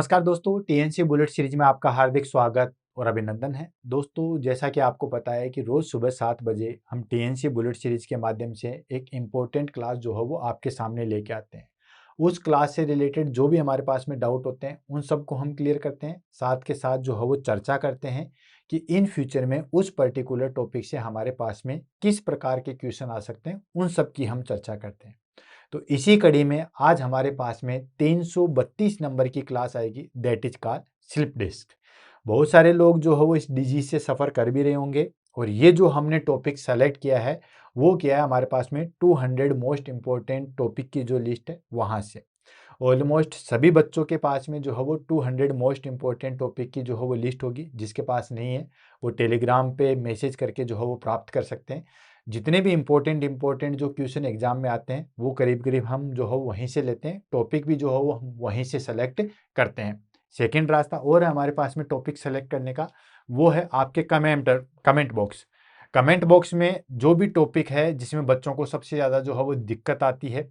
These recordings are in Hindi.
नमस्कार दोस्तों, टीएनसी बुलेट सीरीज में आपका हार्दिक स्वागत और अभिनंदन है। दोस्तों, जैसा कि आपको पता है कि रोज सुबह 7 बजे हम टीएनसी बुलेट सीरीज के माध्यम से एक इम्पोर्टेंट क्लास जो है वो आपके सामने लेके आते हैं। उस क्लास से रिलेटेड जो भी हमारे पास में डाउट होते हैं उन सबको हम क्लियर करते हैं, साथ के साथ जो है वो चर्चा करते हैं कि इन फ्यूचर में उस पर्टिकुलर टॉपिक से हमारे पास में किस प्रकार के क्वेश्चन आ सकते हैं, उन सब की हम चर्चा करते हैं। तो इसी कड़ी में आज हमारे पास में 332 नंबर की क्लास आएगी, that is called slip disc. बहुत सारे लोग जो है वो इस डिजीज से सफ़र कर भी रहे होंगे और ये जो हमने टॉपिक सेलेक्ट किया है वो क्या है, हमारे पास में 200 मोस्ट इंपॉर्टेंट टॉपिक की जो लिस्ट है वहाँ से ऑलमोस्ट सभी बच्चों के पास में जो है वो 200 मोस्ट इंपॉर्टेंट टॉपिक की जो है वो लिस्ट होगी। जिसके पास नहीं है वो टेलीग्राम पे मैसेज करके जो है वो प्राप्त कर सकते हैं। जितने भी इंपॉर्टेंट जो क्वेश्चन एग्जाम में आते हैं वो करीब करीब हम जो है वहीं से लेते हैं, टॉपिक भी जो है वो हम वहीं से सेलेक्ट करते हैं। सेकेंड रास्ता और है हमारे पास में टॉपिक सेलेक्ट करने का, वो है आपके कमेंट बॉक्स। कमेंट बॉक्स में जो भी टॉपिक है जिसमें बच्चों को सबसे ज़्यादा जो है वो दिक्कत आती है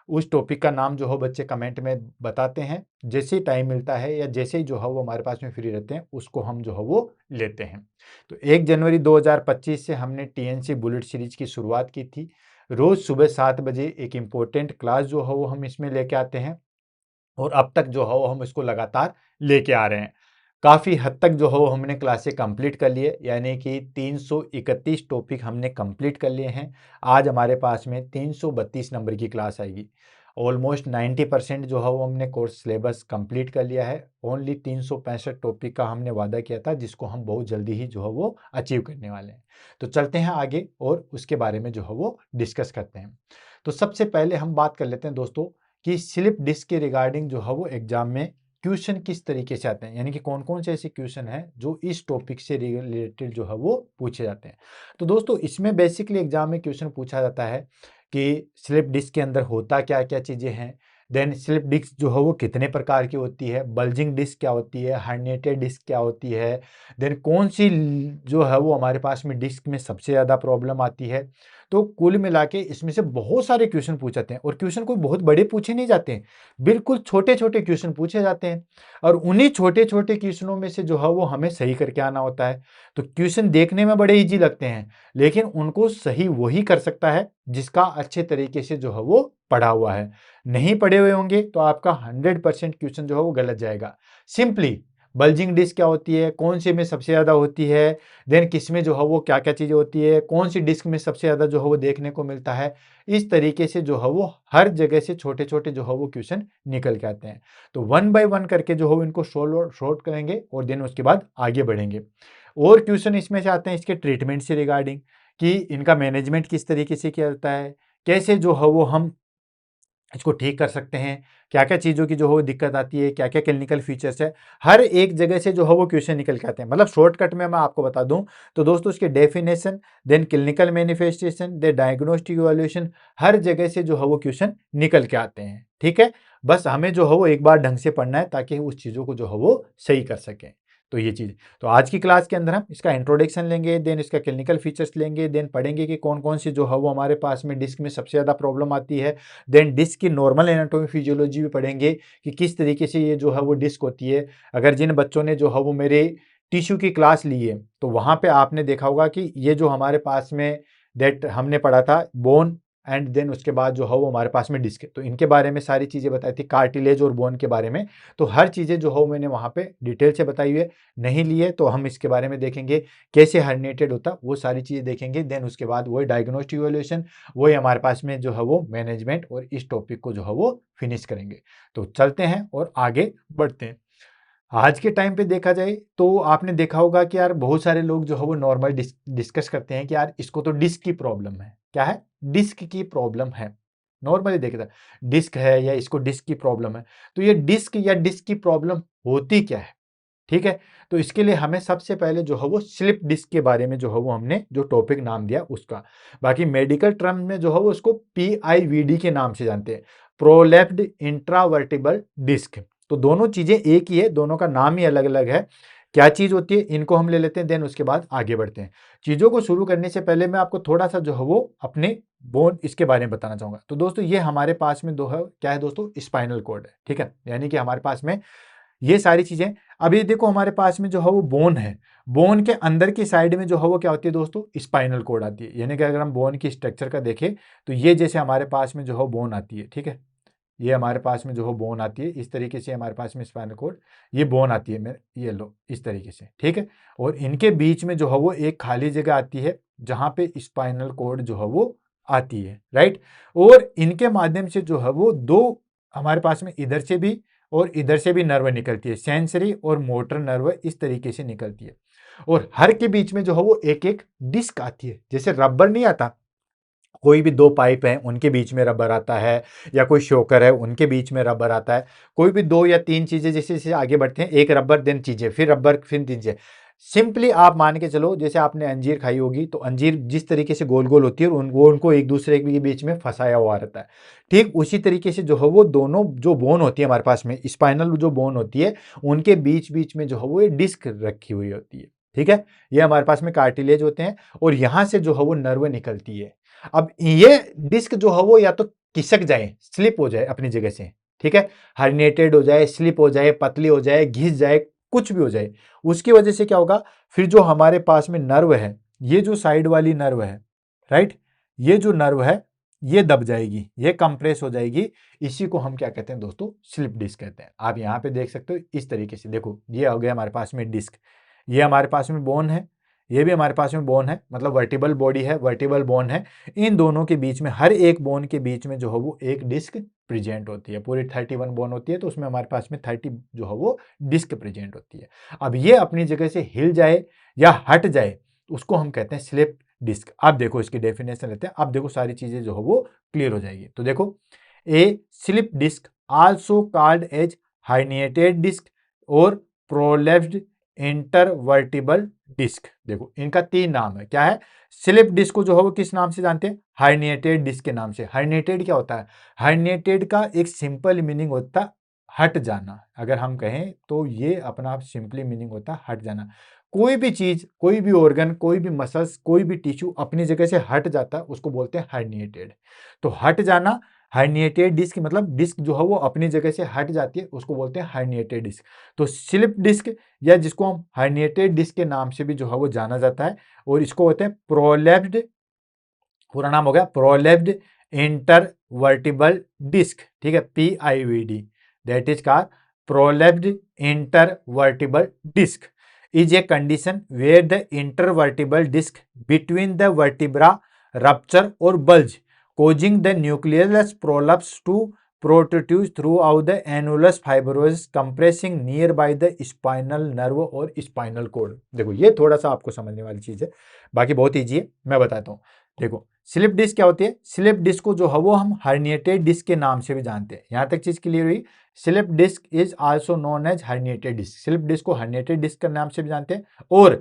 उस टॉपिक का नाम जो हो बच्चे कमेंट में बताते हैं। जैसे ही टाइम मिलता है या जैसे ही जो है वो हमारे पास में फ्री रहते हैं उसको हम जो है वो लेते हैं। तो 1 जनवरी 2025 से हमने टीएनसी बुलेट सीरीज की शुरुआत की थी। रोज सुबह 7 बजे एक इम्पोर्टेंट क्लास जो है वो हम इसमें लेके आते हैं और अब तक जो है वो हम इसको लगातार लेके आ रहे हैं। काफ़ी हद तक जो है वो हमने क्लासें कंप्लीट कर लिए, यानी कि 331 टॉपिक हमने कंप्लीट कर लिए हैं। आज हमारे पास में 332 नंबर की क्लास आएगी। ऑलमोस्ट 90% जो है वो हमने कोर्स सिलेबस कंप्लीट कर लिया है। ओनली 365 टॉपिक का हमने वादा किया था जिसको हम बहुत जल्दी ही जो है वो अचीव करने वाले हैं। तो चलते हैं आगे और उसके बारे में जो है वो डिस्कस करते हैं। तो सबसे पहले हम बात कर लेते हैं दोस्तों कि स्लिप डिस्क के रिगार्डिंग जो है वो एग्जाम में क्वेश्चन किस तरीके से आते हैं, यानी कि कौन कौन से ऐसे क्वेश्चन हैं जो इस टॉपिक से रिलेटेड जो है वो पूछे जाते हैं। तो दोस्तों इसमें बेसिकली एग्जाम में क्वेश्चन पूछा जाता है कि स्लिप डिस्क के अंदर होता क्या क्या चीज़ें हैं, देन स्लिप डिस्क जो है वो कितने प्रकार की होती है, बल्जिंग डिस्क क्या होती है, हर्निएटेड डिस्क क्या होती है, देन कौन सी जो है वो हमारे पास में डिस्क में सबसे ज़्यादा प्रॉब्लम आती है। तो कुल मिला के इसमें से बहुत सारे क्वेश्चन पूछे जाते हैं और क्वेश्चन कोई बहुत बड़े पूछे नहीं जाते हैं, बिल्कुल छोटे छोटे क्वेश्चन पूछे जाते हैं और उन्हीं छोटे छोटे क्वेश्चनों में से जो है वो हमें सही करके आना होता है। तो क्वेश्चन देखने में बड़े इजी लगते हैं लेकिन उनको सही वही कर सकता है जिसका अच्छे तरीके से जो है वो पढ़ा हुआ है। नहीं पढ़े हुए होंगे तो आपका 100% क्वेश्चन जो है वो गलत जाएगा। सिंपली बल्जिंग डिस्क क्या होती है, कौन से में सबसे ज़्यादा होती है, देन किस में जो है वो क्या क्या चीज़ें होती है, कौन सी डिस्क में सबसे ज़्यादा जो है वो देखने को मिलता है, इस तरीके से जो है वो हर जगह से छोटे छोटे जो है वो क्वेश्चन निकल के आते हैं। तो वन बाय वन करके जो है इनको शॉर्ट करेंगे और देन उसके बाद आगे बढ़ेंगे। और क्वेश्चन इसमें से आते हैं इसके ट्रीटमेंट से रिगार्डिंग कि इनका मैनेजमेंट किस तरीके से किया जाता है, कैसे जो है वो हम इसको ठीक कर सकते हैं, क्या क्या चीज़ों की जो है वो दिक्कत आती है, क्या क्या क्लिनिकल फीचर्स है, हर एक जगह से जो है वो क्वेश्चन निकल के आते हैं। मतलब शॉर्टकट में मैं आपको बता दूं तो दोस्तों इसके definition, then clinical manifestation, then diagnostic evaluation, हर जगह से जो है वो क्वेश्चन निकल के आते हैं। ठीक है, बस हमें जो है वो एक बार ढंग से पढ़ना है ताकि उस चीज़ों को जो है वो सही कर सकें। तो ये चीज़, तो आज की क्लास के अंदर हम इसका इंट्रोडक्शन लेंगे, देन इसका क्लिनिकल फीचर्स लेंगे, देन पढ़ेंगे कि कौन कौन सी जो है वो हमारे पास में डिस्क में सबसे ज़्यादा प्रॉब्लम आती है, देन डिस्क की नॉर्मल एनाटॉमी फिजियोलॉजी भी पढ़ेंगे कि किस तरीके से ये जो है वो डिस्क होती है। अगर जिन बच्चों ने जो है वो मेरे टिश्यू की क्लास ली है तो वहाँ पे आपने देखा होगा कि ये जो हमारे पास में दैट हमने पढ़ा था बोन एंड देन उसके बाद जो है वो हमारे पास में डिस्क है, तो इनके बारे में सारी चीज़ें बताई थी, कार्टिलेज और बोन के बारे में। तो हर चीज़ें जो है मैंने वहाँ पे डिटेल से बताई हुई है। नहीं लिए तो हम इसके बारे में देखेंगे कैसे हर्निएटेड होता, वो सारी चीज़ें देखेंगे। देन उसके बाद वही डायग्नोस्टिक इवैल्यूएशन, वही हमारे पास में जो है वो मैनेजमेंट, और इस टॉपिक को जो है वो फिनिश करेंगे। तो चलते हैं और आगे बढ़ते हैं। आज के टाइम पे देखा जाए तो आपने देखा होगा कि यार बहुत सारे लोग जो है वो नॉर्मल डिस्कस करते हैं कि यार इसको तो डिस्क की प्रॉब्लम है। क्या है? डिस्क की प्रॉब्लम है। नॉर्मली देखा डिस्क है या इसको डिस्क की प्रॉब्लम है। तो ये डिस्क या डिस्क की प्रॉब्लम होती क्या है? ठीक है, तो इसके लिए हमें सबसे पहले जो है वो स्लिप डिस्क के बारे में जो है वो हमने जो टॉपिक नाम दिया उसका, बाकी मेडिकल टर्म में जो है वो उसको PIVD के नाम से जानते हैं, प्रोलैप्ड इंट्रावर्टिबल डिस्क। तो दोनों चीजें एक ही है, दोनों का नाम ही अलग अलग है। क्या चीज होती है इनको हम ले लेते हैं, देन उसके बाद आगे बढ़ते हैं। चीजों को शुरू करने से पहले मैं आपको थोड़ा सा जो है वो अपने बोन इसके बारे में बताना चाहूंगा। तो दोस्तों ये हमारे पास में दो है, क्या है दोस्तों? स्पाइनल कॉर्ड है। ठीक है, यानी कि हमारे पास में ये सारी चीजें। अब ये देखो हमारे पास में जो है वो बोन है, बोन के अंदर की साइड में जो है वो क्या होती है दोस्तों, स्पाइनल कोड आती है। यानी कि अगर हम बोन की स्ट्रक्चर का देखें तो ये जैसे हमारे पास में जो है बोन आती है, ठीक है, ये हमारे पास में जो है बोन आती है, इस तरीके से हमारे पास में स्पाइनल कोड, ये बोन आती है, मैं ये लो इस तरीके से, ठीक है। और इनके बीच में जो है वो एक खाली जगह आती है जहां पे स्पाइनल कोड जो है वो आती है, राइट। और इनके माध्यम से जो है वो दो हमारे पास में इधर से भी और इधर से भी नर्व निकलती है, सेंसरी और मोटर नर्व इस तरीके से निकलती है। और हर के बीच में जो है वो एक एक डिस्क आती है, जैसे रबर नहीं आता, कोई भी दो पाइप हैं उनके बीच में रबर आता है, या कोई शोकर है उनके बीच में रबर आता है, कोई भी दो या तीन चीजें जैसे जैसे आगे बढ़ते हैं, एक रबर देन चीजें, फिर रबर फिर चीजें। सिंपली आप मान के चलो जैसे आपने अंजीर खाई होगी, तो अंजीर जिस तरीके से गोल गोल होती है वो उनको एक दूसरे के बीच में फंसाया हुआ रहता है। ठीक उसी तरीके से जो है वो दोनों जो बोन होती है हमारे पास में, स्पाइनल जो बोन होती है, उनके बीच बीच में जो है वो ये डिस्क रखी हुई होती है, ठीक है। ये हमारे पास में कार्टिलेज होते हैं और यहां से जो है वो नर्व निकलती है। अब ये डिस्क जो है वो या तो खिसक जाए, स्लिप हो जाए अपनी जगह से, ठीक है, हर्निएटेड हो जाए, स्लिप हो जाए, पतली हो जाए, घिस जाए, कुछ भी हो जाए, उसकी वजह से क्या होगा, फिर जो हमारे पास में नर्व है, ये जो साइड वाली नर्व है, राइट, ये जो नर्व है ये दब जाएगी, ये कंप्रेस हो जाएगी। इसी को हम क्या कहते हैं दोस्तों, स्लिप डिस्क कहते हैं। आप यहां पे देख सकते हो इस तरीके से, देखो ये हो गया हमारे पास में डिस्क, ये हमारे पास में बोन है, ये भी हमारे पास में बोन है, मतलब वर्टिबल बॉडी है, वर्टिबल बोन है। इन दोनों के बीच में, हर एक बोन के बीच में जो है वो एक डिस्क प्रेजेंट होती है। पूरी 31 बोन होती है तो उसमें हमारे पास में 30 जो है वो डिस्क प्रेजेंट होती है। अब ये अपनी जगह से हिल जाए या हट जाए, उसको हम कहते हैं स्लिप डिस्क। अब देखो इसकी डेफिनेशन लेते हैं, अब देखो सारी चीजें जो है वो क्लियर हो जाएगी। तो देखो, a slip disc also called as herniated disc और प्रोलेप्स्ड इंटरवर्टिबल डिस्क। देखो इनका तीन नाम है, क्या है, स्लिप डिस्क को जो है वो किस नाम से जानते हैं, हाइनिएटेड डिस्क के नाम से। हाइनिएटेड क्या होता है, हाइनिएटेड का एक सिंपल मीनिंग होता है हट जाना। अगर हम कहें तो ये अपना सिंपली मीनिंग होता है हट जाना। कोई भी चीज, कोई भी ऑर्गन, कोई भी मसल्स, कोई भी टिश्यू अपनी जगह से हट जाता है, उसको बोलते हैं हाइनिएटेड। तो हट जाना, हाइनिएटेड डिस्क मतलब डिस्क जो है वो अपनी जगह से हट जाती है, उसको बोलते हैं हाइनिएटेड डिस्क। तो स्लिप डिस्क, या जिसको हम हाइनिएटेड डिस्क के नाम से भी जो है वो जाना जाता है, और इसको होते हैं प्रोलेप्स्ड, पूरा नाम हो गया प्रोलेप्स्ड इंटरवर्टिबल डिस्क, ठीक है, PIVD, that is called prolapsed intervertebral disc is a condition where the intervertebral disc between the vertebra rupture or bulge, causing the nucleus prolapse to protrude throughout the annulus fibrosus, compressing nearby the spinal nerve और spinal cord। देखो ये थोड़ा सा आपको समझने वाली चीज है, बाकी बहुत ईजी है, मैं बताता हूँ। देखो स्लिप डिस्क क्या होती है, स्लिप डिस्क को जो है वो हम हर्निएटेड डिस्क के नाम से भी जानते हैं। यहां तक चीज क्लियर हुई। Slip disc is also known as herniated disc, slip disc को हर्निएटेड डिस्क के नाम से भी जानते हैं और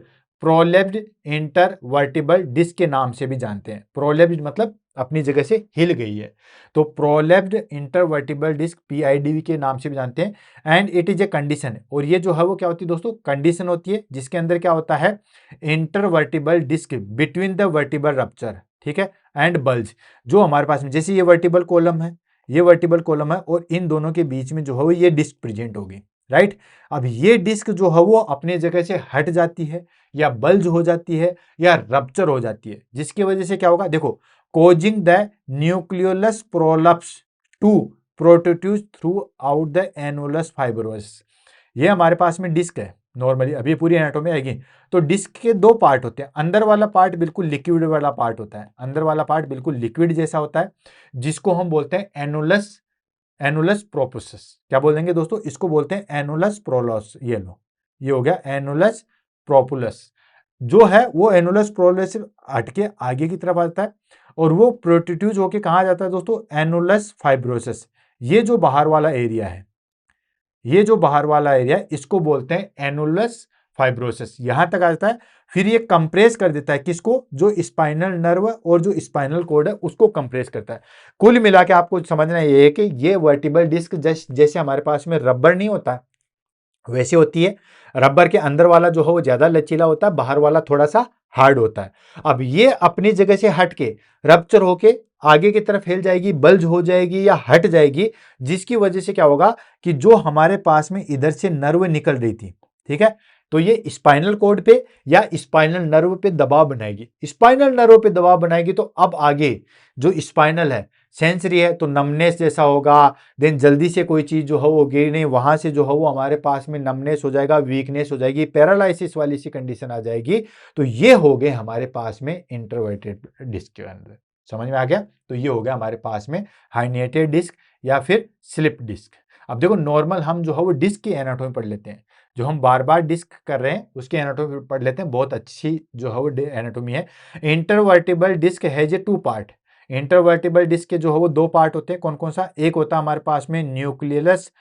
प्रोलेप्स्ड इंटरवर्टिबल डिस्क के नाम से भी जानते हैं। प्रोलेप्स्ड मतलब अपनी जगह से हिल गई है, तो प्रोलेप्स्ड इंटरवर्टिबल डिस्क PIDV के नाम से भी जानते हैं। And it is a condition, और ये जो है वो क्या होती है दोस्तों, कंडीशन होती है जिसके अंदर क्या होता है, intervertebral disc between the vertebral rupture, ठीक है, एंड बल्ज। जो हमारे पास में जैसे ये वर्टिबल कॉलम है, ये वर्टिबल कॉलम है, और इन दोनों के बीच में जो है वो ये डिस्क प्रेजेंट होगी, राइट। अब ये डिस्क जो है वो अपनी जगह से हट जाती है, या बल्ज हो जाती है, या रप्चर हो जाती है, जिसकी वजह से क्या होगा, देखो, causing the nucleolus prolapse to protrude through out the annulus fibrosis. ये हमारे पास में डिस्क है, नॉर्मली अभी पूरी एनाटोमी आएगी। तो डिस्क के दो पार्ट होते हैं, अंदर वाला पार्ट बिल्कुल लिक्विड वाला पार्ट होता है, अंदर वाला पार्ट बिल्कुल लिक्विड जैसा होता है, जिसको हम बोलते हैं एनुलस, एनुलस प्रोपोसस। क्या बोल देंगे दोस्तों, इसको बोलते हैं एनुलस प्रोलस। ये लो, ये हो गया एनुलस प्रोपुलस। जो है वो एनुलस प्रोलस से हटके आगे की तरफ आता है, और वो प्रोट्रूड होके कहाँ जाता है दोस्तों, एनुलस फाइब्रोसिस। ये जो बाहर वाला एरिया है, ये जो बाहर वाला एरिया, इसको बोलते हैं एनुलस फाइब्रोसिस, यहां तक आ जाता है। फिर ये कंप्रेस कर देता है किसको, जो स्पाइनल नर्व और जो स्पाइनल कोड है उसको कंप्रेस करता है। कुल मिला के आपको समझना ये है कि ये वर्टिबल डिस्क जैसे हमारे पास में रबर नहीं होता वैसे होती है। रबर के अंदर वाला जो है वो ज्यादा लचीला होता है, बाहर वाला थोड़ा सा हार्ड होता है। अब ये अपनी जगह से हट के रप्चर होके आगे की तरफ हिल जाएगी, बल्ज हो जाएगी या हट जाएगी, जिसकी वजह से क्या होगा कि जो हमारे पास में इधर से नर्व निकल रही थी, ठीक है, तो ये स्पाइनल कॉर्ड पे या स्पाइनल नर्व पे दबाव बनाएगी। स्पाइनल नर्व पे दबाव बनाएगी तो अब आगे जो स्पाइनल है, सेंसरी है, तो नमनेस जैसा होगा, देन जल्दी से कोई चीज जो है वो गिर नहीं, वहां से जो है वो हमारे पास में नमनेस हो जाएगा, वीकनेस हो जाएगी, पैरालिसिस वाली सी कंडीशन आ जाएगी। तो ये हो गए हमारे पास में इंटरवर्टेड डिस्क के अंदर। समझ में आ गया? तो ये हो गया हमारे पास में हाइनिएटेड डिस्क या फिर स्लिप डिस्क। अब देखो नॉर्मल हम जो है वो डिस्क की एनाटॉमी पढ़ लेते हैं, जो हम बार बार डिस्क कर रहे हैं उसकी एनाटॉमी पढ़ लेते हैं, बहुत अच्छी जो है वो एनाटॉमी है। Intervertebral disc has a 2 part. Intervertebral disc के जो है वो 2 पार्ट होते हैं, कौन कौन सा? एक होता है हमारे पास में न्यूक्लियस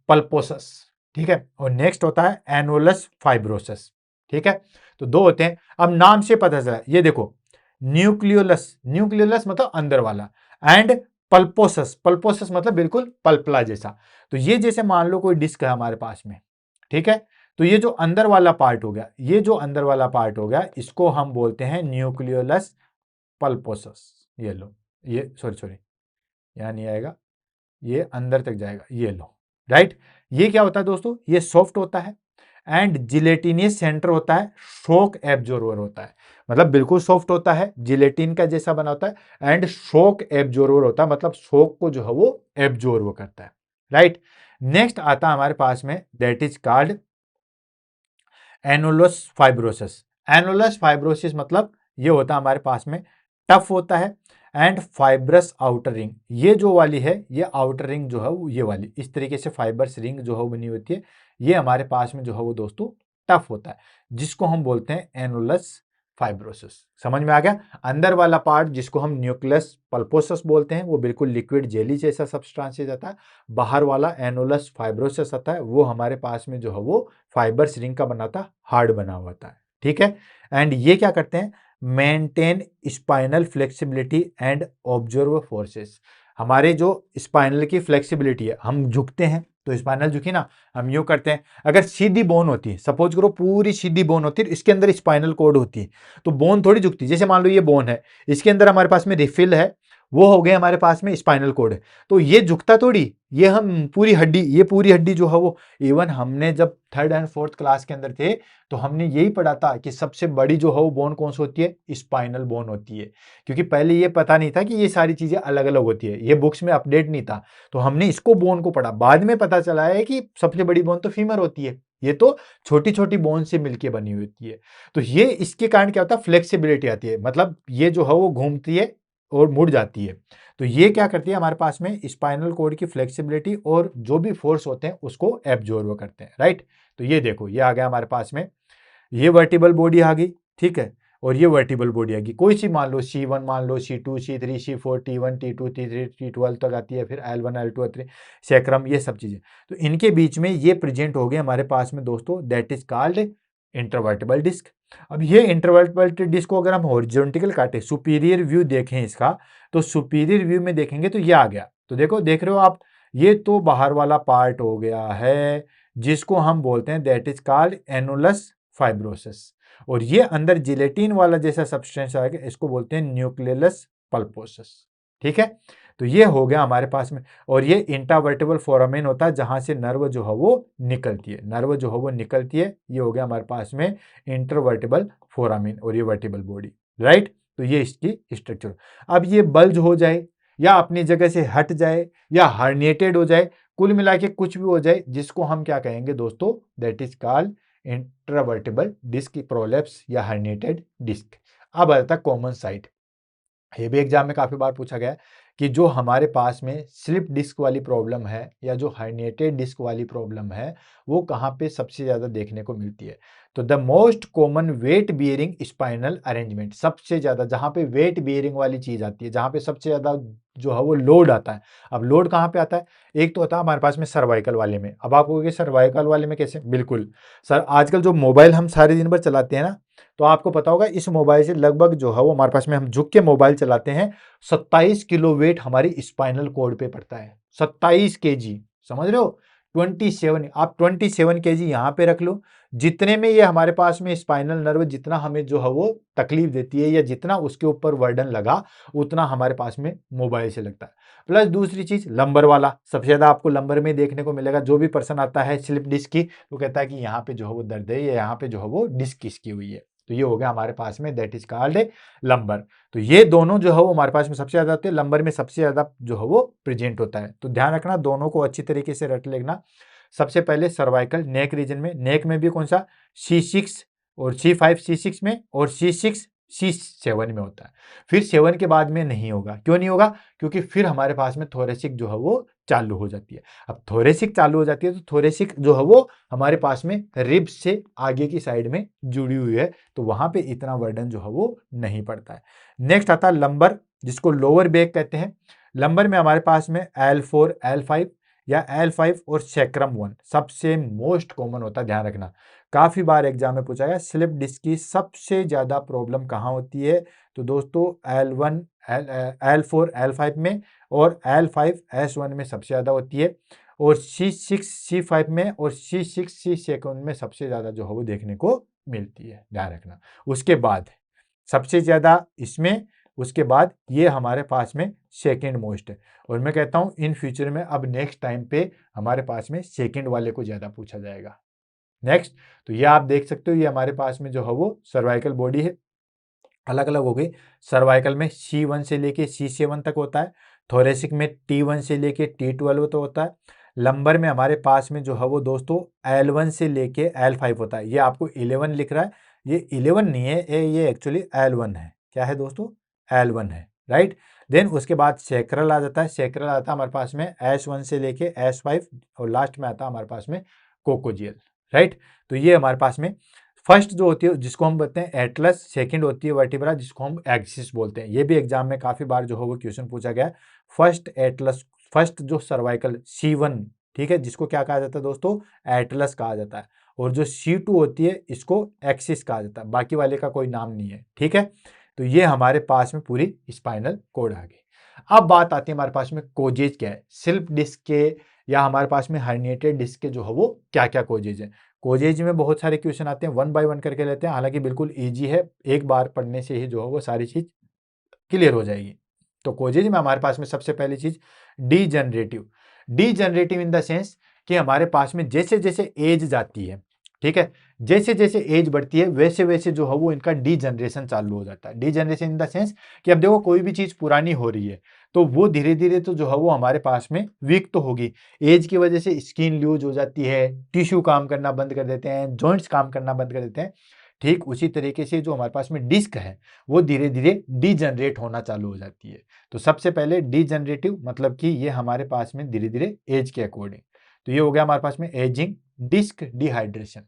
पल्पोसस, ठीक है, और नेक्स्ट होता है एनुलस फाइब्रोसस, ठीक है, तो 2 होते हैं। अब नाम से पता चला, ये देखो न्यूक्लियोलस, न्यूक्लियोलस मतलब अंदर वाला, एंड पल्पोसस, पल्पोसस मतलब बिल्कुल पल्पला जैसा। तो ये जैसे मान लो कोई डिस्क है हमारे पास में, ठीक है, तो ये जो अंदर वाला पार्ट हो गया, ये जो अंदर वाला पार्ट हो गया, इसको हम बोलते हैं न्यूक्लियोलस पल्पोसस। ये लो, ये सॉरी यहां नहीं आएगा, ये अंदर तक जाएगा, ये लो, राइट। ये क्या होता है दोस्तों? ये सॉफ्ट होता है एंड जिलेटिनियस सेंटर होता है, शॉक एब्जॉर्बर होता है, मतलब बिल्कुल सॉफ्ट होता है, जिलेटिन का जैसा बना होता है, एंड शॉक एब्जॉर्बर होता है, मतलब शॉक को जो है वो एब्जॉर्ब करता है, राइट। नेक्स्ट आता है हमारे पास में, that is called annulus fibrosis. Annulus fibrosis मतलब ये होता है हमारे पास में टफ होता है एंड फाइब्रस आउटर रिंग। ये जो वाली है, ये आउटर रिंग जो है वो ये वाली इस तरीके से फाइबर्स रिंग जो है बनी होती है, ये हमारे पास में जो है वो दोस्तों टफ होता है, जिसको हम बोलते हैं एनुलस फाइब्रोसिस। समझ में आ गया? अंदर वाला पार्ट जिसको हम न्यूक्लियस पल्पोसस बोलते हैं, वो बिल्कुल लिक्विड जेली जैसा सब्सटेंस आता है। बाहर वाला एनुलस फाइब्रोसिस आता है, वो हमारे पास में जो है वो फाइबर्स रिंग का बनाता, हार्ड बना हुआ होता है, ठीक है। एंड ये क्या करते हैं? Maintain spinal flexibility and observe forces. हमारे जो स्पाइनल की फ्लेक्सिबिलिटी है, हम झुकते हैं तो स्पाइनल झुकी ना, हम यूं करते हैं, अगर सीधी बोन होती है, सपोज करो पूरी सीधी बोन होती है, इसके अंदर स्पाइनल कॉर्ड होती है, तो बोन थोड़ी झुकती, जैसे मान लो ये बोन है, इसके अंदर हमारे पास में रिफिल है, वो हो गए हमारे पास में स्पाइनल कॉर्ड है, तो ये झुकता थोड़ी, ये हम पूरी हड्डी, ये पूरी हड्डी जो है वो, इवन हमने जब 3rd एंड 4th क्लास के अंदर थे तो हमने यही पढ़ा था कि सबसे बड़ी जो है वो बोन कौन सी होती है? स्पाइनल बोन होती है, क्योंकि पहले ये पता नहीं था कि ये सारी चीजें अलग अलग होती है, ये बुक्स में अपडेट नहीं था, तो हमने इसको बोन को पढ़ा, बाद में पता चला है कि सबसे बड़ी बोन तो फीमर होती है, ये तो छोटी छोटी बोन से मिलके बनी होती है। तो ये इसके कारण क्या होता है? फ्लेक्सिबिलिटी आती है, मतलब ये जो है वो घूमती है और मुड़ जाती है, तो ये क्या करती है हमारे पास में? स्पाइनल कॉर्ड की फ्लेक्सिबिलिटी और जो भी फोर्स होते हैं उसको एब्जॉर्ब करते हैं, राइट। तो ये देखो, ये आ गया हमारे पास में, ये वर्टिबल बॉडी आ गई, ठीक है, और ये वर्टिबल बॉडी आ गई, कोई सी मान लो, C1 मान लो, C2 C3 C4 T1 T2 T3 T12 तक आती है, फिर L1 L2 L3 सैक्रम, ये सब चीजें, तो इनके बीच में ये प्रेजेंट हो गए हमारे पास में दोस्तों, that is called intervertebral disc. अब ये इंटरवर्टिबल डिस्क को अगर हम हॉरिजॉन्टल काटे, सुपीरियर व्यू देखें इसका, तो सुपीरियर व्यू में देखेंगे तो ये आ गया, तो देखो, देख रहे हो आप, ये तो बाहर वाला पार्ट हो गया है, जिसको हम बोलते हैं that is called annulus fibrosis, और ये अंदर जिलेटिन वाला जैसा सब्सटेंस आएगा, इसको बोलते हैं न्यूक्लियस पल्पोसस, ठीक है। तो ये हो गया हमारे पास में, और ये इंट्रावर्टिबल फोरामेन होता है, जहां से नर्व जो है वो निकलती है, नर्व जो है वो निकलती है, ये हो गया हमारे पास में इंटरवर्टिबल फोरामेन, और ये वर्टिबल बॉडी, राइट। तो ये इसकी स्ट्रक्चर। अब ये बल्ज हो जाए या अपनी जगह से हट जाए या हर्निएटेड हो जाए, कुल मिला के कुछ भी हो जाए, जिसको हम क्या कहेंगे दोस्तों? That is called intravertebral disc prolapse या हर्निएटेड डिस्क। अब आता है कॉमन साइट, ये भी एग्जाम में काफी बार पूछा गया है कि जो हमारे पास में स्लिप डिस्क वाली प्रॉब्लम है या जो हर्निएटेड डिस्क वाली प्रॉब्लम है, वो कहाँ पे सबसे ज्यादा देखने को मिलती है? तो the most common weight bearing spinal arrangement, सबसे ज्यादा जहां पे वेट बियरिंग वाली चीज आती है, जहां पे सबसे ज्यादा जो है वो लोड आता है। अब लोड कहाँ पे आता है? एक तो होता है हमारे पास में सर्वाइकल वाले में। अब आप कहोगे सर्वाइकल वाले में कैसे? बिल्कुल सर, आजकल जो मोबाइल हम सारे दिन भर चलाते हैं ना, तो आपको पता होगा इस मोबाइल से लगभग जो है वो हमारे पास में, हम झुक के मोबाइल चलाते हैं, 27 किलो वेट हमारी स्पाइनल कॉर्ड पे पड़ता है, 27 kg, समझ रहे हो? 27। आप 27 kg यहाँ पे रख लो, जितने में ये हमारे पास में स्पाइनल नर्व जितना हमें जो है वो तकलीफ देती है या जितना उसके ऊपर वर्डन लगा उतना हमारे पास में मोबाइल से लगता है। प्लस दूसरी चीज लंबर वाला, सबसे ज्यादा आपको लंबर में देखने को मिलेगा। जो भी पर्सन आता है स्लिप डिस्क की तो कहता है कि यहाँ पे जो है वो दर्द है या यहाँ पे जो है वो डिस्क किसकी हुई है। तो ये हो गया हमारे पास में, दैट इज कॉल्ड लंबर। तो ये दोनों जो है वो हमारे पास में सबसे ज्यादा होते हैं, लंबर में सबसे ज्यादा जो है वो प्रेजेंट होता है। तो ध्यान रखना, दोनों को अच्छी तरीके से रट लेना। सबसे पहले सर्वाइकल नेक रीजन में, नेक में भी कौन सा C6 और C5 C6 में और C6 C7 में होता है। फिर 7 के बाद में नहीं होगा। क्यों नहीं होगा? क्योंकि फिर हमारे पास में थोरेसिक जो है वो चालू हो जाती है। अब थोरेसिक चालू हो जाती है तो थोरेसिक जो है वो हमारे पास में रिब्स से आगे की साइड में जुड़ी हुई है, तो वहां पे इतना वर्डन जो है वो नहीं पड़ता है। नेक्स्ट आता है लंबर, जिसको लोअर बैक कहते हैं। लंबर में हमारे पास में L4 L5 या L5 और सैक्रम 1 सबसे मोस्ट कॉमन होता है। ध्यान रखना, काफी बार एग्जाम में पूछा गया स्लिप डिस्क की सबसे ज्यादा प्रॉब्लम कहाँ होती है। तो दोस्तों L1 L4 L5 में और L5 S1 में सबसे ज्यादा होती है, और C6 C5 में और C6 C7 में सबसे ज्यादा जो है वो देखने को मिलती है। ध्यान रखना, उसके बाद सबसे ज्यादा इसमें, उसके बाद ये हमारे पास में सेकेंड मोस्ट है। और मैं कहता हूं इन फ्यूचर में अब नेक्स्ट टाइम पे हमारे पास में सेकेंड वाले को ज्यादा पूछा जाएगा। नेक्स्ट, तो ये आप देख सकते हो, ये हमारे पास में जो है वो सर्वाइकल बॉडी है, अलग अलग हो गई। सर्वाइकल में C1 से लेके C7 तक होता है, थोरेसिक में T1 से लेके T12 तक होता है। लंबर में हमारे पास में जो है वो दोस्तों L1 से लेके L5 होता है। ये आपको 11 लिख रहा है, ये 11 नहीं है, ये एक्चुअली L1 है। क्या है दोस्तों? L1 है, राइट। देन उसके बाद सेक्रल आ जाता है। सेक्रल आता है हमारे पास में S1 से लेके S5 और लास्ट में आता है हमारे पास में कोकोजियल, राइट। तो ये हमारे पास में फर्स्ट जो होती है जिसको हम बोलते हैं एटलस, सेकंड होती है वर्टिब्रा जिसको हम एक्सिस बोलते हैं। ये भी एग्जाम में काफी बार जो है वो क्वेश्चन पूछा गया है। फर्स्ट एटलस, फर्स्ट जो सर्वाइकल C1, ठीक है, जिसको क्या कहा जाता है दोस्तों? एटलस कहा जाता है। और जो C2 होती है इसको एक्सिस कहा जाता है, बाकी वाले का कोई नाम नहीं है, ठीक है। तो ये हमारे पास में पूरी स्पाइनल कोड आ गई। अब बात आती है हमारे पास में कोजेज क्या है। स्लिप डिस्क के या हमारे पास में हर्निएटेड डिस्क के जो है वो क्या क्या कोजेज है। कोजेज में बहुत सारे क्वेश्चन आते हैं, 1 बाय 1 करके लेते हैं। हालांकि बिल्कुल इजी है, एक बार पढ़ने से ही जो है वो सारी चीज क्लियर हो जाएगी। तो कोजेज में हमारे पास में सबसे पहली चीज degenerative. Degenerative in the sense कि हमारे पास में जैसे जैसे एज जाती है, ठीक है, जैसे जैसे एज बढ़ती है वैसे वैसे जो है वो इनका डीजनरेशन चालू हो जाता है। डीजनरेशन इन द सेंस कि अब देखो कोई भी चीज पुरानी हो रही है तो वो धीरे धीरे तो जो है वो हमारे पास में वीक तो होगी। एज की वजह से स्किन लूज हो जाती है, टिश्यू काम करना बंद कर देते हैं, जॉइंट्स काम करना बंद कर देते हैं। ठीक उसी तरीके से जो हमारे पास में डिस्क है वो धीरे धीरे डीजनरेट होना चालू हो जाती है। तो सबसे पहले डीजनरेटिव मतलब कि ये हमारे पास में धीरे धीरे एज के अकॉर्डिंग। तो ये हो गया हमारे पास में एजिंग डिस्क डिहाइड्रेशन।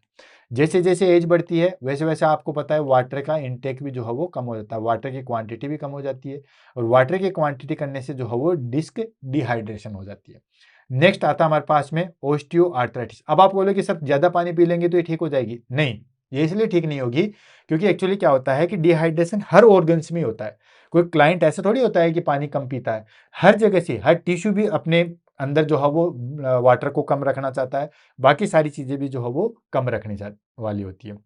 जैसे जैसे एज बढ़ती है वैसे वैसे आपको पता है वाटर का इंटेक भी जो है वो कम हो जाता है, वाटर की क्वांटिटी भी कम हो जाती है, और वाटर की क्वांटिटी करने से जो है वो डिस्क डिहाइड्रेशन हो जाती है। नेक्स्ट आता है हमारे पास में ओस्टियो आर्थराइटिस। अब आप बोले कि सर ज्यादा पानी पी लेंगे तो ये ठीक हो जाएगी? नहीं, ये इसलिए ठीक नहीं होगी क्योंकि एक्चुअली क्या होता है कि डिहाइड्रेशन हर ऑर्गन्स में होता है। कोई क्लाइंट ऐसा थोड़ी होता है कि पानी कम पीता है, हर जगह से हर टिश्यू भी अपने अंदर जो है वो वाटर को कम रखना चाहता है, बाकी सारी चीजें भी जो है वो कम रखनी वाली होती है।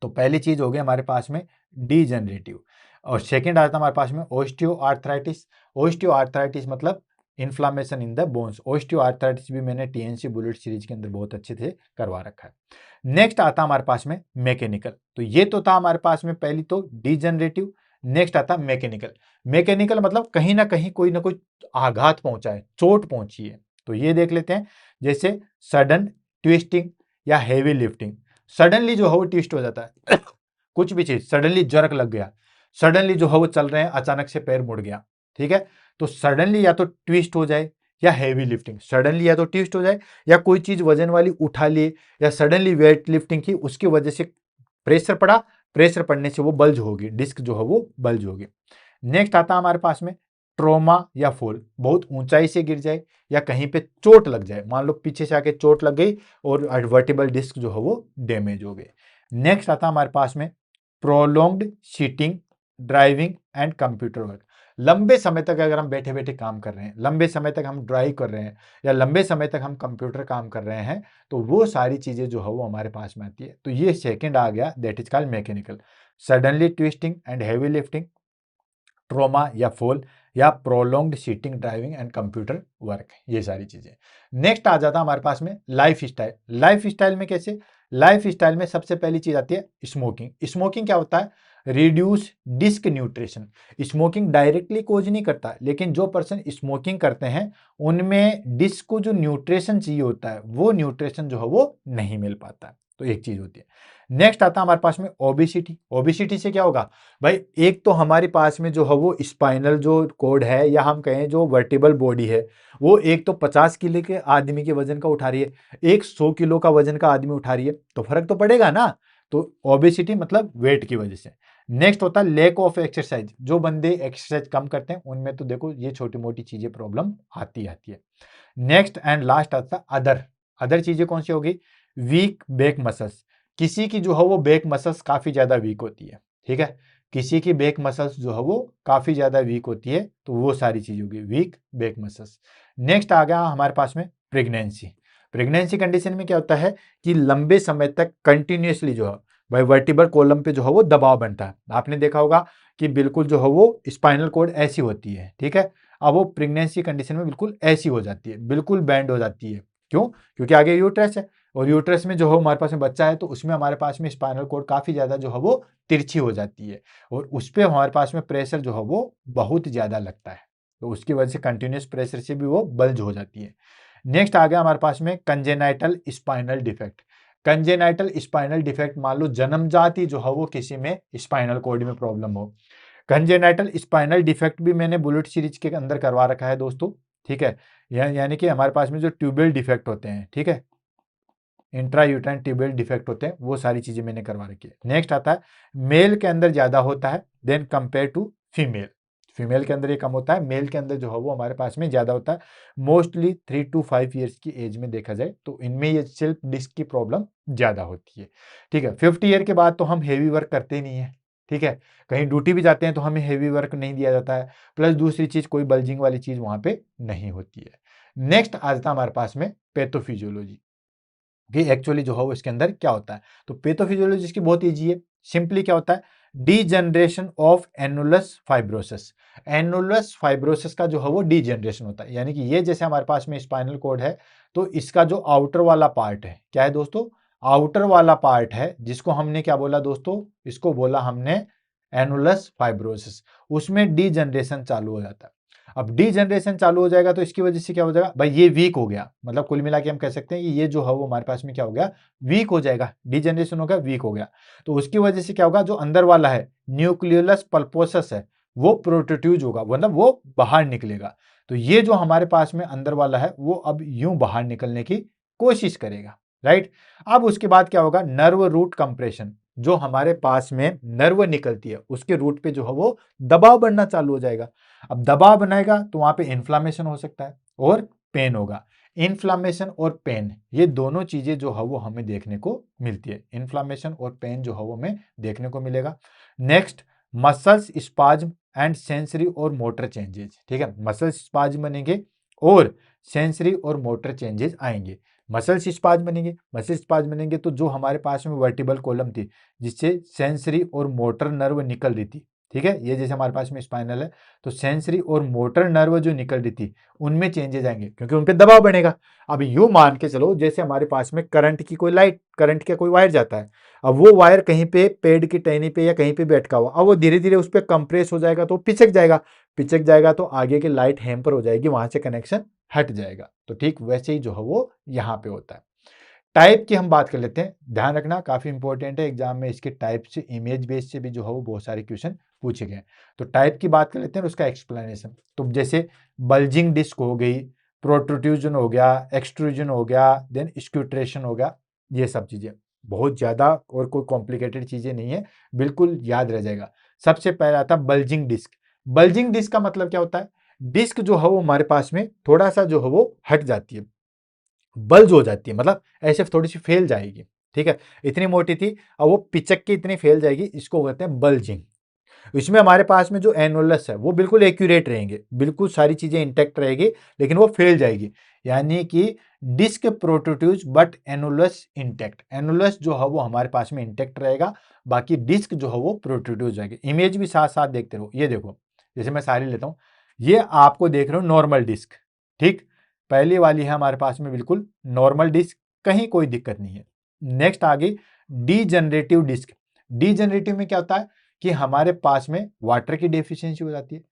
तो पहली चीज हो गई हमारे पास में डीजनरेटिव, और सेकंड आता है हमारे पास में ओस्टियो आर्थराइटिस। ओस्टियो आर्थराइटिस मतलब inflammation in the bones. Osteo arthritis भी मैंने टीएनसी बुलेट सीरीज के अंदर बहुत अच्छे से करवा रखा है। नेक्स्ट आता हमारे पास में मैकेनिकल। तो ये तो था हमारे पास में पहली तो डीजनरेटिव। नेक्स्ट आता मैकेनिकल। मैकेनिकल मतलब कहीं ना कोई आघात पहुंचा है, चोट पहुंची है। तो ये देख लेते हैं, जैसे सडन ट्विस्टिंग या हेवी लिफ्टिंग। सडनली जो है वो ट्विस्ट हो जाता है कुछ भी चीज सडनली जर्क लग गया, सडनली जो है वो चल रहे हैं अचानक से पैर मुड़ गया, ठीक है। तो सडनली या तो ट्विस्ट हो जाए या हेवी लिफ्टिंग। सडनली या तो ट्विस्ट हो जाए या कोई चीज वजन वाली उठा लिए या सडनली वेट लिफ्टिंग की, उसकी वजह से प्रेशर पड़ा, प्रेशर पड़ने से वो बल्ज होगी, डिस्क जो है वो बल्ज होगी। नेक्स्ट आता है हमारे पास में ट्रोमा या फॉल। बहुत ऊंचाई से गिर जाए या कहीं पे चोट लग जाए, मान लो पीछे से आके चोट लग गई और वर्टिबल डिस्क जो है वो डैमेज हो गए। नेक्स्ट आता है हमारे पास में prolonged sitting, driving and computer work. लंबे समय तक अगर हम बैठे बैठे काम कर रहे हैं, लंबे समय तक हम ड्राइव कर रहे हैं या लंबे समय तक हम कंप्यूटर काम कर रहे हैं, तो वो सारी चीजें जो है वो हमारे पास में आती है। तो ये सेकंड आ गया, that is called mechanical. Suddenly twisting and heavy lifting, trauma या फॉल, या prolonged sitting, driving and computer work, ये सारी चीजें। नेक्स्ट आ जाता है हमारे पास में लाइफ स्टाइल। लाइफ स्टाइल में कैसे? लाइफ स्टाइल में सबसे पहली चीज आती है स्मोकिंग। स्मोकिंग क्या होता है? Reduce disc nutrition. Smoking directly cause नहीं करता, लेकिन जो पर्सन स्मोकिंग करते हैं उनमें डिस्क को जो न्यूट्रिशन चाहिए होता है वो न्यूट्रिशन जो है वो नहीं मिल पाता है। तो एक चीज होती है। नेक्स्ट आता है हमारे पास में ओबेसिटी। ओबेसिटी से क्या होगा भाई? एक तो हमारे पास में जो है वो स्पाइनल जो कोड है, या हम कहें जो वर्टिबल बॉडी है, वो एक तो 50 किलो के आदमी के वजन का उठा रही है, एक 100 किलो का वजन का आदमी उठा रही है, तो फर्क तो पड़ेगा ना। तो ओबेसिटी मतलब वेट की वजह से। नेक्स्ट होता है लैक ऑफ एक्सरसाइज। जो बंदे एक्सरसाइज कम करते हैं उनमें तो देखो ये छोटी मोटी चीजें प्रॉब्लम आती है। नेक्स्ट एंड लास्ट आता है अदर। अदर चीजें कौन सी होगी? Weak back muscles. किसी की जो है वो बैक मसल्स काफी ज्यादा वीक होती है, ठीक है, किसी की बैक मसल्स जो है वो काफी ज्यादा वीक होती है, तो वो सारी चीज होगी वीक बैक मसल्स। नेक्स्ट आ गया हमारे पास में प्रेगनेंसी। प्रेगनेंसी कंडीशन में क्या होता है कि लंबे समय तक कंटिन्यूसली जो है भाई वर्टिब्रल कॉलम पे जो है वो दबाव बनता है। आपने देखा होगा कि बिल्कुल जो है वो स्पाइनल कॉर्ड ऐसी होती है, ठीक है। अब वो प्रेगनेंसी कंडीशन में बिल्कुल ऐसी हो जाती है, बिल्कुल बैंड हो जाती है। क्यों? क्योंकि आगे यूट्रस है, और यूट्रस में जो है हमारे पास में बच्चा है, तो उसमें हमारे पास में स्पाइनल कॉर्ड काफी ज्यादा जो है वो तिरछी हो जाती है, और उस पर हमारे पास में प्रेशर जो है वो बहुत ज्यादा लगता है, तो उसकी वजह से कंटिन्यूस प्रेशर से भी वो बल्ज हो जाती है। नेक्स्ट आ गया हमारे पास में congenital spinal defect. Congenital spinal defect मान लो जन्मजात ही जो है वो किसी में स्पाइनल कॉर्ड में प्रॉब्लम हो। कंजेनाइटल स्पाइनल डिफेक्ट भी मैंने बुलेट सीरीज के अंदर करवा रखा है दोस्तों, ठीक है। यानी कि हमारे पास में जो ट्यूबल डिफेक्ट होते हैं, ठीक है, इंट्रा यूट्राइन ट्यूबल डिफेक्ट होते हैं, वो सारी चीजें मैंने करवा रखी है। नेक्स्ट आता है मेल के अंदर ज्यादा होता है than compare to female. Female के अंदर ये कम होता है, मेल के अंदर जो है वो हमारे पास में ज्यादा होता है। मोस्टली 3 to 5 ईयर्स की एज में देखा जाए तो इनमें ये सेल्फ डिस्क की प्रॉब्लम ज्यादा होती है, ठीक है। 50 ईयर के बाद तो हम हेवी वर्क करते नहीं है, ठीक है, कहीं ड्यूटी भी जाते हैं तो हमें हेवी वर्क नहीं दिया जाता है, प्लस दूसरी चीज कोई बल्जिंग वाली चीज वहां पे नहीं होती है। नेक्स्ट आ जाता है हमारे पास में पैथोफिजियोलॉजी, कि एक्चुअली जो है वो इसके अंदर क्या होता है। तो पैथोफिजियोलॉजी इसकी बहुत ईजी है। सिंपली क्या होता है? Degeneration of annulus fibrosis. Annulus fibrosis का जो है वो डीजनरेशन होता है, यानी कि ये जैसे हमारे पास में स्पाइनल कॉर्ड है, तो इसका जो आउटर वाला पार्ट है, क्या है दोस्तों? आउटर वाला पार्ट है, जिसको हमने क्या बोला दोस्तों? इसको बोला हमने एनुलस फाइब्रोसिस। उसमें डीजनरेशन चालू हो जाता है। अब डीजनरेशन चालू हो जाएगा तो इसकी वजह से क्या हो जाएगा भाई? ये वीक हो गया, मतलब कुल मिला के हम कह सकते हैं कि ये जो है वो हमारे पास में क्या हो गया? वीक हो जाएगा। डीजनरेशन हो गया, वीक हो गया, तो उसकी वजह से क्या होगा? जो अंदर वाला है न्यूक्लियोलस पल्पोसस है, वो प्रोट्रूड होगा, मतलब वो बाहर निकलेगा। तो ये जो हमारे पास में अंदर वाला है वो अब यूं बाहर निकलने की कोशिश करेगा, राइट। अब उसके बाद क्या होगा? Nerve root compression. जो हमारे पास में नर्व निकलती है उसके रूट पे जो है वो दबाव बढ़ना चालू हो जाएगा। अब दबाव बनाएगा तो वहां पे इन्फ्लामेशन हो सकता है और पेन होगा। इन्फ्लामेशन और पेन, ये दोनों चीजें जो है वो हमें देखने को मिलती है। इन्फ्लामेशन और पेन जो है वो हमें देखने को मिलेगा। Next, muscles spasm and sensory और मोटर चेंजेस, ठीक है। मसल्स स्पाज्म बनेंगे और सेंसरी और मोटर चेंजेस आएंगे। मसल्स स्पाज्म बनेंगे, मसल्स स्पाज्म बनेंगे तो जो हमारे पास में वर्टिबल कॉलम थी जिससे सेंसरी और मोटर नर्व निकल रही थी, ठीक है, ये जैसे हमारे पास में स्पाइनल है, तो सेंसरी और मोटर नर्व जो निकल रही थी उनमें चेंजेस आएंगे क्योंकि उन पे दबाव बढ़ेगा। अब यूं मान के चलो जैसे हमारे पास में करंट की कोई लाइट, करंट का कोई वायर जाता है, अब वो वायर कहीं पे पेड़ की टहनी पे या कहीं पे भी अटका हुआ, अब वो धीरे धीरे उस पर कंप्रेस हो जाएगा तो पिचक जाएगा। पिचक जाएगा तो आगे की लाइट हैम्पर हो जाएगी, वहां से कनेक्शन हट जाएगा। तो ठीक वैसे ही जो है वो यहाँ पे होता है। टाइप की हम बात कर लेते हैं, ध्यान रखना काफी इंपॉर्टेंट है, एग्जाम में इसके टाइप से, इमेज बेस से भी जो है वो बहुत सारे क्वेश्चन पूछे गए। तो टाइप की बात कर लेते हैं, उसका एक्सप्लेनेशन। तो जैसे बल्जिंग डिस्क हो गई, प्रोट्रूजन हो गया, एक्सट्रूजन हो गया, देन स्क्यूट्रेशन हो गया, ये सब चीजें बहुत ज्यादा और कोई कॉम्प्लिकेटेड चीजें नहीं है, बिल्कुल याद रह जाएगा। सबसे पहला आता बल्जिंग डिस्क। बल्जिंग डिस्क का मतलब क्या होता है? डिस्क जो है वो हमारे पास में थोड़ा सा जो है वो हट जाती है, बल्ज हो जाती है, मतलब ऐसे थोड़ी सी फैल जाएगी, ठीक है। इतनी मोटी थी, अब वो पिचक के इतनी फैल जाएगी, इसको कहते हैं बल्जिंग। इसमें हमारे पास में जो एनुलस है वो बिल्कुल एक्यूरेट रहेंगे, बिल्कुल सारी चीजें इंटैक्ट रहेगी, लेकिन वो फेल जाएगी। यानी कि disc protrudes but annulus intact, annulus जो है वो हमारे पास में इंटैक्ट रहेगा, बाकी डिस्क जो है वो प्रोट्रूड्यूस जाएगी। इमेज भी साथ साथ देखते रहो। ये देखो, जैसे मैं सारी लेता हूं, ये आपको देख रहे हो नॉर्मल डिस्क, ठीक। पहली वाली है हमारे पास में बिल्कुल नॉर्मल डिस्क, कहीं कोई दिक्कत नहीं है। नेक्स्ट आगे डीजनरेटिव डिस्क। डीजनरेटिव में क्या होता है कि हमारे पास में वाटर की डेफिशिएंसी हो जाती है,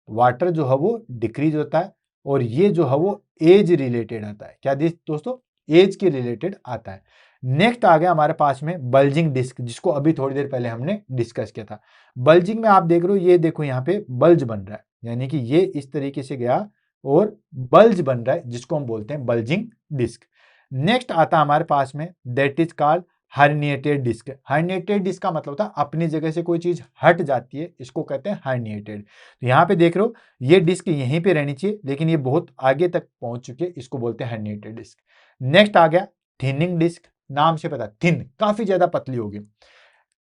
वाटर जो है वो डिक्रीज होता है, और ये जो है वो एज रिलेटेड आता है। क्या दोस्तों, एज के रिलेटेड आता है। नेक्स्ट आ गया हमारे पास में बल्जिंग डिस्क, जिसको अभी थोड़ी देर पहले हमने डिस्कस किया था। बल्जिंग में आप देख रहे हो, ये देखो यहाँ पे बल्ज बन रहा है, यानी कि ये इस तरीके से गया और बल्ज बन रहा है, जिसको हम बोलते हैं बल्जिंग डिस्क। नेक्स्ट आता है हमारे पास में that is called herniated disc. Herniated disc का मतलब होता है अपनी जगह से कोई चीज हट जाती है, इसको कहते हैं हर्निएटेड। तो यहाँ पे देख रहे हो, ये डिस्क यहीं पे रहनी चाहिए, लेकिन ये बहुत आगे तक पहुंच चुके हैं, इसको बोलते हैं हर्निएटेड डिस्क। नेक्स्ट आ गया थिनिंग डिस्क। नाम से पता, थिन, काफी ज्यादा पतली होगी।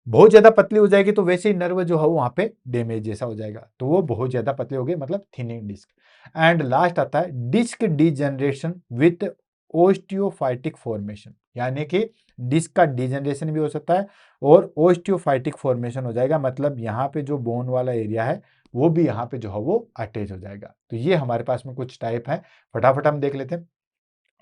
बहुत ज्यादा पतली हो जाएगी तो वैसे ही नर्व जो है वहां पे डैमेज जैसा हो जाएगा, तो वो बहुत ज्यादा पतली हो गई, मतलब थिनिंग डिस्क। एंड लास्ट आता है डिस्क डीजनरेशन विथ ओस्टियोफाइटिक फॉर्मेशन, यानी कि डिस्क का डीजनरेशन भी हो सकता है और ओस्टियोफाइटिक फॉर्मेशन हो जाएगा, मतलब यहाँ पे जो बोन वाला एरिया है वो भी यहाँ पे जो है वो अटैच हो जाएगा। तो ये हमारे पास में कुछ टाइप है, फटाफट हम देख लेते हैं।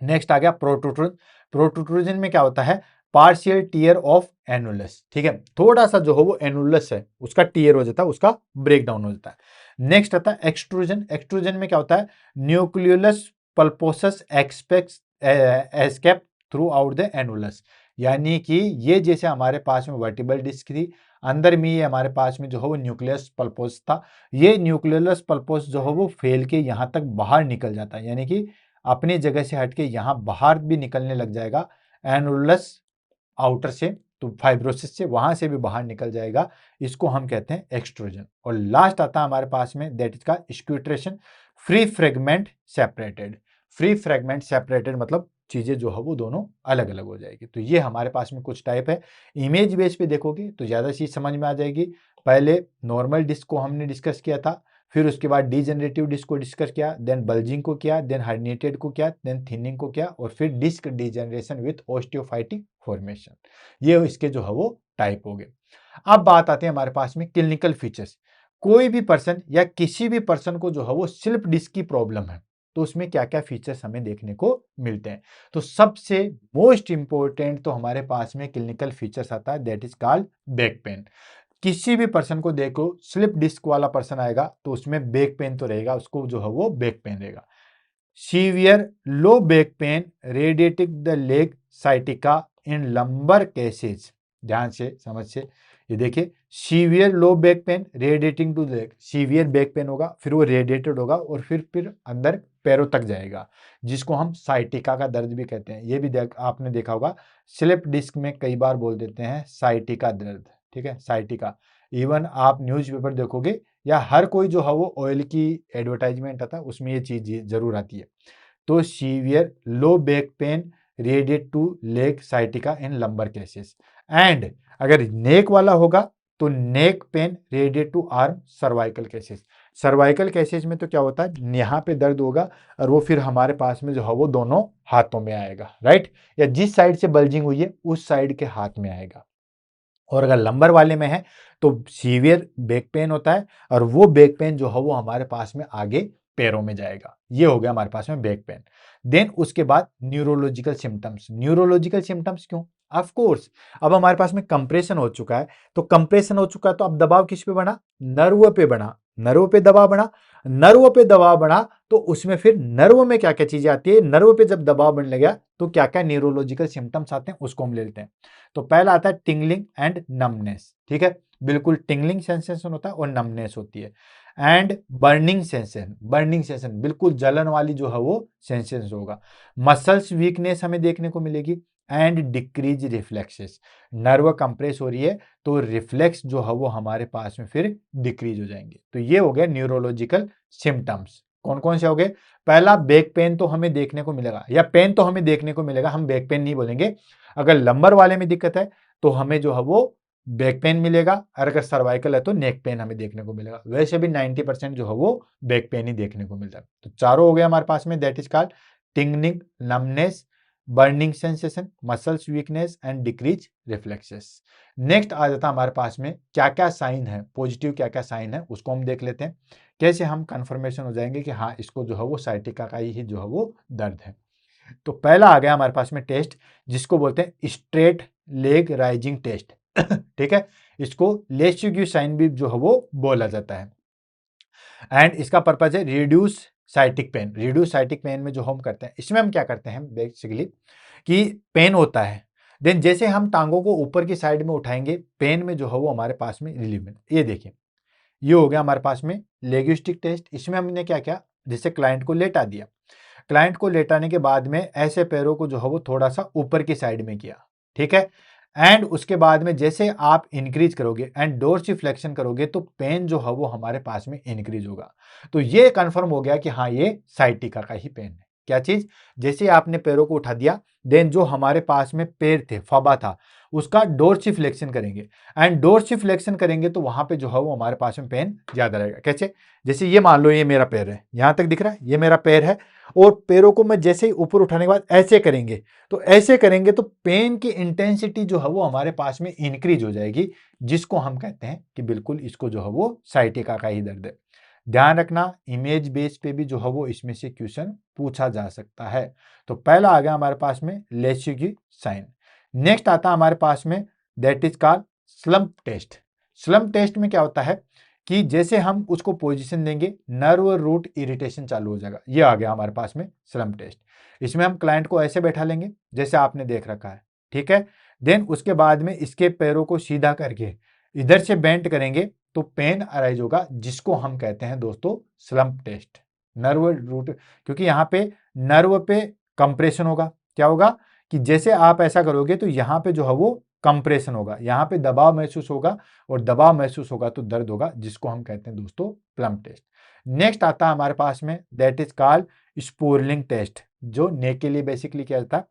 नेक्स्ट आ गया प्रोट्रूजन। प्रोट्रूजन में क्या होता है, पार्शियल टीयर ऑफ एनुलस, ठीक है, थोड़ा सा जो है वो एनुलस है उसका टीयर हो जाता है, उसका ब्रेक डाउन हो जाता है। नेक्स्ट आता है एक्सट्रूजन। एक्सट्रूजन में क्या होता है, nucleolus pulposus escape through out the annulus, यानी कि ये जैसे हमारे पास में वर्टिबल डिस्क थी, अंदर में ये हमारे पास में जो है वो न्यूक्लियस पल्पोस था, ये न्यूक्लियोलस पल्पोस जो है वो फैल के यहाँ तक बाहर निकल जाता है, यानी कि अपनी जगह से हटके यहां बाहर भी निकलने लग जाएगा एनुलस आउटर से, तो फाइब्रोसिस से वहां से भी बाहर निकल जाएगा, इसको हम कहते हैं एक्सट्रूजन। और लास्ट आता है हमारे पास में दैट इज का sequestration, free fragment separated. Free fragment separated मतलब चीजें जो है वो दोनों अलग अलग हो जाएगी। तो ये हमारे पास में कुछ टाइप है, इमेज बेस पे देखोगे तो ज्यादा चीज समझ में आ जाएगी। पहले नॉर्मल डिस्क को हमने डिस्कस किया था, फिर उसके बाद डीजनरेटिव डिस्क को डिस्कस किया, देन बल्जिंग को किया, देन हर्निएटेड को किया, देन थिनिंग को किया, और फिर डिस्क डीजनरेशन विथ ओस्टियोफाइटिक फॉर्मेशन। ये इसके जो है वो टाइप हो गए। अब बात आती है हमारे पास में क्लिनिकल फीचर्स। कोई भी पर्सन या किसी भी पर्सन को जो है वो स्लिप डिस्क की प्रॉब्लम है, तो उसमें क्या क्या फीचर्स हमें देखने को मिलते हैं। तो सबसे मोस्ट इंपॉर्टेंट तो हमारे पास में क्लिनिकल फीचर्स आता है, that is called back pain. किसी भी पर्सन को देखो, स्लिप डिस्क वाला पर्सन आएगा तो उसमें बैक पेन तो रहेगा, उसको जो है वो बैक पेन रहेगा। Severe low back pain radiating the leg sciatica in lumbar cases, ध्यान से समझ से ये देखिए, severe low back pain radiating to leg, severe back pain होगा, फिर वो रेडिएटेड होगा और फिर अंदर पैरों तक जाएगा, जिसको हम साइटिका का दर्द भी कहते हैं। ये भी आपने देखा होगा, स्लिप डिस्क में कई बार बोल देते हैं साइटिका दर्द, ठीक है, साइटिका। इवन आप न्यूज़पेपर देखोगे या हर कोई जो है वो ऑयल की एडवर्टाइजमेंट आता है, उसमें ये चीज जरूर आती है। तो severe low back pain radiate to leg sciatica in lumbar cases. And अगर नेक वाला होगा तो neck pain radiate to arm cervical cases. Cervical cases में तो क्या होता है, यहाँ पे दर्द होगा और वो फिर हमारे पास में जो है वो दोनों हाथों में आएगा, राइट, या जिस साइड से बल्जिंग हुई है उस साइड के हाथ में आएगा। और अगर लंबर वाले में है तो सीवियर बैक पेन होता है, और वो बैक पेन जो है वो हमारे पास में आगे पैरों में जाएगा। ये हो गया हमारे पास में बैक पेन। देन उसके बाद न्यूरोलॉजिकल सिम्टम्स। न्यूरोलॉजिकल सिम्टम्स क्यों, ऑफ कोर्स अब हमारे पास में कंप्रेशन हो चुका है, तो कंप्रेशन हो चुका है तो अब दबाव किस पे बना, नर्व पे बना, नर्व पे दबाव बना, नर्व पे दबाव बना, तो उसमें फिर नर्व में क्या क्या चीजें आती है, नर्व पे जब दबाव बनने लगा तो क्या क्या न्यूरोलॉजिकल सिम्टम्स आते हैं उसको हम ले लेते हैं। तो पहला आता है टिंगलिंग एंड नमनेस, ठीक है, बिल्कुल टिंगलिंग सेंसेशन होता है और नमनेस होती है। And burning sensation, burning sensation बिल्कुल जलन वाली जो है वो सेंसेशन होगा। मसल्स वीकनेस हमें देखने को मिलेगी and decrease reflexes, nerve compress हो रही है तो रिफ्लेक्स जो है वो हमारे पास में फिर डिक्रीज हो जाएंगे। तो ये हो गया न्यूरोलॉजिकल सिम्टम्स। कौन कौन से हो गए, पहला बैक पेन तो हमें देखने को मिलेगा, या पेन तो हमें देखने को मिलेगा, हम बैक पेन नहीं बोलेंगे। अगर लंबर वाले में दिक्कत है तो हमें जो है वो बैक पेन मिलेगा, और अगर सर्वाइकल है तो नेक पेन हमें देखने को मिलेगा। वैसे भी 90% जो है वो बैक पेन ही देखने को मिलता है। तो चारों हो गया हमारे पास में, that is called tingling, numbness, burning sensation, muscles weakness and decrease reflexes. Next आ जाता है हमारे पास में क्या क्या साइन है, पॉजिटिव क्या क्या साइन है उसको हम देख लेते हैं, कैसे हम कंफर्मेशन हो जाएंगे कि हाँ इसको जो है वो साइटिका का ही जो है वो दर्द है। तो पहला आ गया हमारे पास में टेस्ट, जिसको बोलते हैं स्ट्रेट लेग राइजिंग टेस्ट। ठीक है, इसको लेस्युग्यू साइन भी जो है वो बोला जाता है। एंड इसका पर्पज है reduce sciatic pen. Reduce sciatic pen में जो हम करते हैं, इसमें हम क्या करते हैं बेसिकली कि पेन होता है, देन जैसे हम टांगों को ऊपर की साइड में उठाएंगे, पेन में जो है वो हमारे पास में रिलीव में, ये देखिए ये हो गया हमारे पास में लेग्यूस्टिक टेस्ट। इसमें हमने क्या किया, जैसे क्लाइंट को लेटा दिया, क्लाइंट को लेटाने के बाद में ऐसे पैरों को जो है वो थोड़ा सा ऊपर की साइड में किया, ठीक है। एंड उसके बाद में जैसे आप इंक्रीज करोगे एंड डोर्सिफ्लेक्शन करोगे तो पेन जो है वो हमारे पास में इंक्रीज होगा। तो ये कंफर्म हो गया कि हाँ ये साइटिका का ही पेन है। क्या चीज, जैसे आपने पैरों को उठा दिया, देन जो हमारे पास में पैर थे, फबा था, उसका डोर्सिफ्लेक्शन करेंगे, एंड डोर्सिफ्लेक्शन करेंगे तो वहां पे जो है वो हमारे पास में पेन ज्यादा रहेगा। कैसे, जैसे ये मान लो ये मेरा पैर है, यहां तक दिख रहा है, ये मेरा पैर है, और पैरों को मैं जैसे ही ऊपर उठाने के बाद ऐसे करेंगे, तो ऐसे करेंगे तो पेन की इंटेंसिटी जो है वो हमारे पास में इंक्रीज हो जाएगी, जिसको हम कहते हैं कि बिल्कुल इसको जो है वो साइटिका का ही दर्द है। ध्यान रखना, इमेज बेस पे भी जो है वो इसमें से क्वेश्चन पूछा जा सकता है। तो पहला आ गया हमारे पास में लेस्युगी साइन। नेक्स्ट आता है हमारे पास में that is called slump test. Slump test में क्या होता है कि जैसे हम उसको पोजीशन देंगे, नर्व रूट इरिटेशन चालू हो जाएगा। ये आ गया हमारे पास में स्लम्प टेस्ट। इसमें हम क्लाइंट को ऐसे बैठा लेंगे जैसे आपने देख रखा है, ठीक है। देन उसके बाद में इसके पैरों को सीधा करके इधर से बेंट करेंगे तो पेन अराइज होगा, जिसको हम कहते हैं दोस्तों स्लम्प टेस्ट। नर्व रूट, क्योंकि यहाँ पे नर्व पे कंप्रेशन होगा, क्या होगा कि जैसे आप ऐसा करोगे तो यहाँ पे जो है वो कंप्रेशन होगा, यहाँ पे दबाव महसूस होगा, और दबाव महसूस होगा तो दर्द होगा, जिसको हम कहते हैं दोस्तों प्लम टेस्ट। नेक्स्ट आता है हमारे पास में दैट इज कॉल्ड स्पोरलिंग टेस्ट, जो नेक के लिए बेसिकली क्या होता है,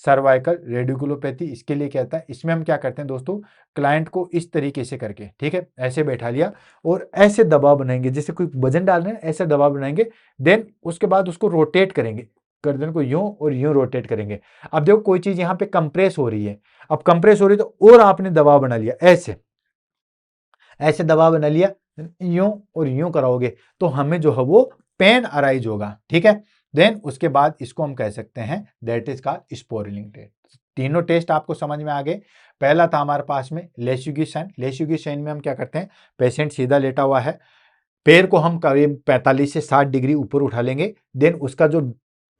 सर्वाइकल रेडिकुलोपैथी इसके लिए क्या होता है। इसमें हम क्या करते हैं दोस्तों, क्लाइंट को इस तरीके से करके, ठीक है, ऐसे बैठा लिया और ऐसे दबाव बनाएंगे, जैसे कोई वजन डाल रहे हैं ऐसे दबाव बनाएंगे, देन उसके बाद उसको रोटेट करेंगे, गर्दन को यूं और यूं रोटेट करेंगे। अब देखो कोई चीज यहाँ पे कंप्रेस हो रही है, अब कंप्रेस हो रही है तो और आपने दबाव बना लिया, ऐसे ऐसे दबाव बना लिया, यूं और यूं कराओगे तो हमें जो है वो पेन अराइज होगा, ठीक है। देन उसके बाद इसको हम कह सकते हैं दैट इज का स्पोरलिंग टेस्ट। तीनों टेस्ट आपको समझ में आ गए। पहला था हमारे पास में लेस्युगी साइन। लेस्युगी साइन में हम क्या करते हैं, पेशेंट सीधा लेटा हुआ है, पैर को हम करीब 45 से 60 डिग्री ऊपर उठा लेंगे, देन उसका जो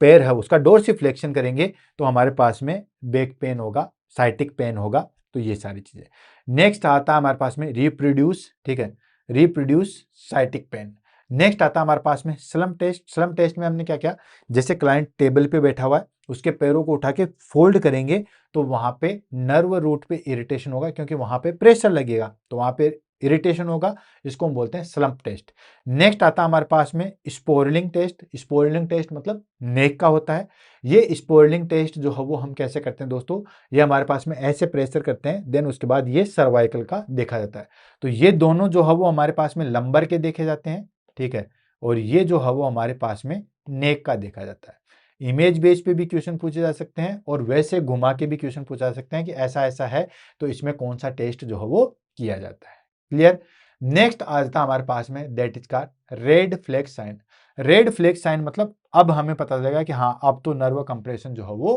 पैर है उसका डोर्सिफ्लेक्शन करेंगे तो हमारे पास में बैक पेन होगा, साइटिक पेन होगा। तो ये सारी चीजें। नेक्स्ट आता है हमारे पास में रिप्रोड्यूस, ठीक है, रिप्रोड्यूस साइटिक पेन। नेक्स्ट आता है हमारे पास में स्लम्प टेस्ट। स्लम्प टेस्ट में हमने क्या किया, जैसे क्लाइंट टेबल पे बैठा हुआ है, उसके पैरों को उठा के फोल्ड करेंगे तो वहां पे नर्व रूट पे इरिटेशन होगा, क्योंकि वहां पे प्रेशर लगेगा तो वहां पे इरिटेशन होगा, इसको हम बोलते हैं स्लम्प टेस्ट। नेक्स्ट आता है हमारे पास में स्पोरलिंग टेस्ट। स्पोरलिंग टेस्ट मतलब नेक का होता है। ये स्पोरलिंग टेस्ट जो है वो हम कैसे करते हैं दोस्तों, ये हमारे पास में ऐसे प्रेशर करते हैं, देन उसके बाद ये सर्वाइकल का देखा जाता है। तो ये दोनों जो है वो हमारे पास में लंबर के देखे जाते हैं, ठीक है, और ये जो है वो हमारे पास में नेक का देखा जाता है। इमेज बेस पे भी क्वेश्चन पूछे जा सकते हैं और वैसे घुमा के भी क्वेश्चन पूछा जा सकते हैं कि ऐसा ऐसा है तो इसमें कौन सा टेस्ट जो है वो किया जाता है। क्लियर। नेक्स्ट आ जाता है हमारे पास में दैट इज का red flag sign. Red flag sign मतलब अब हमें पता चलेगा कि हाँ अब तो नर्व कंप्रेशन जो है वो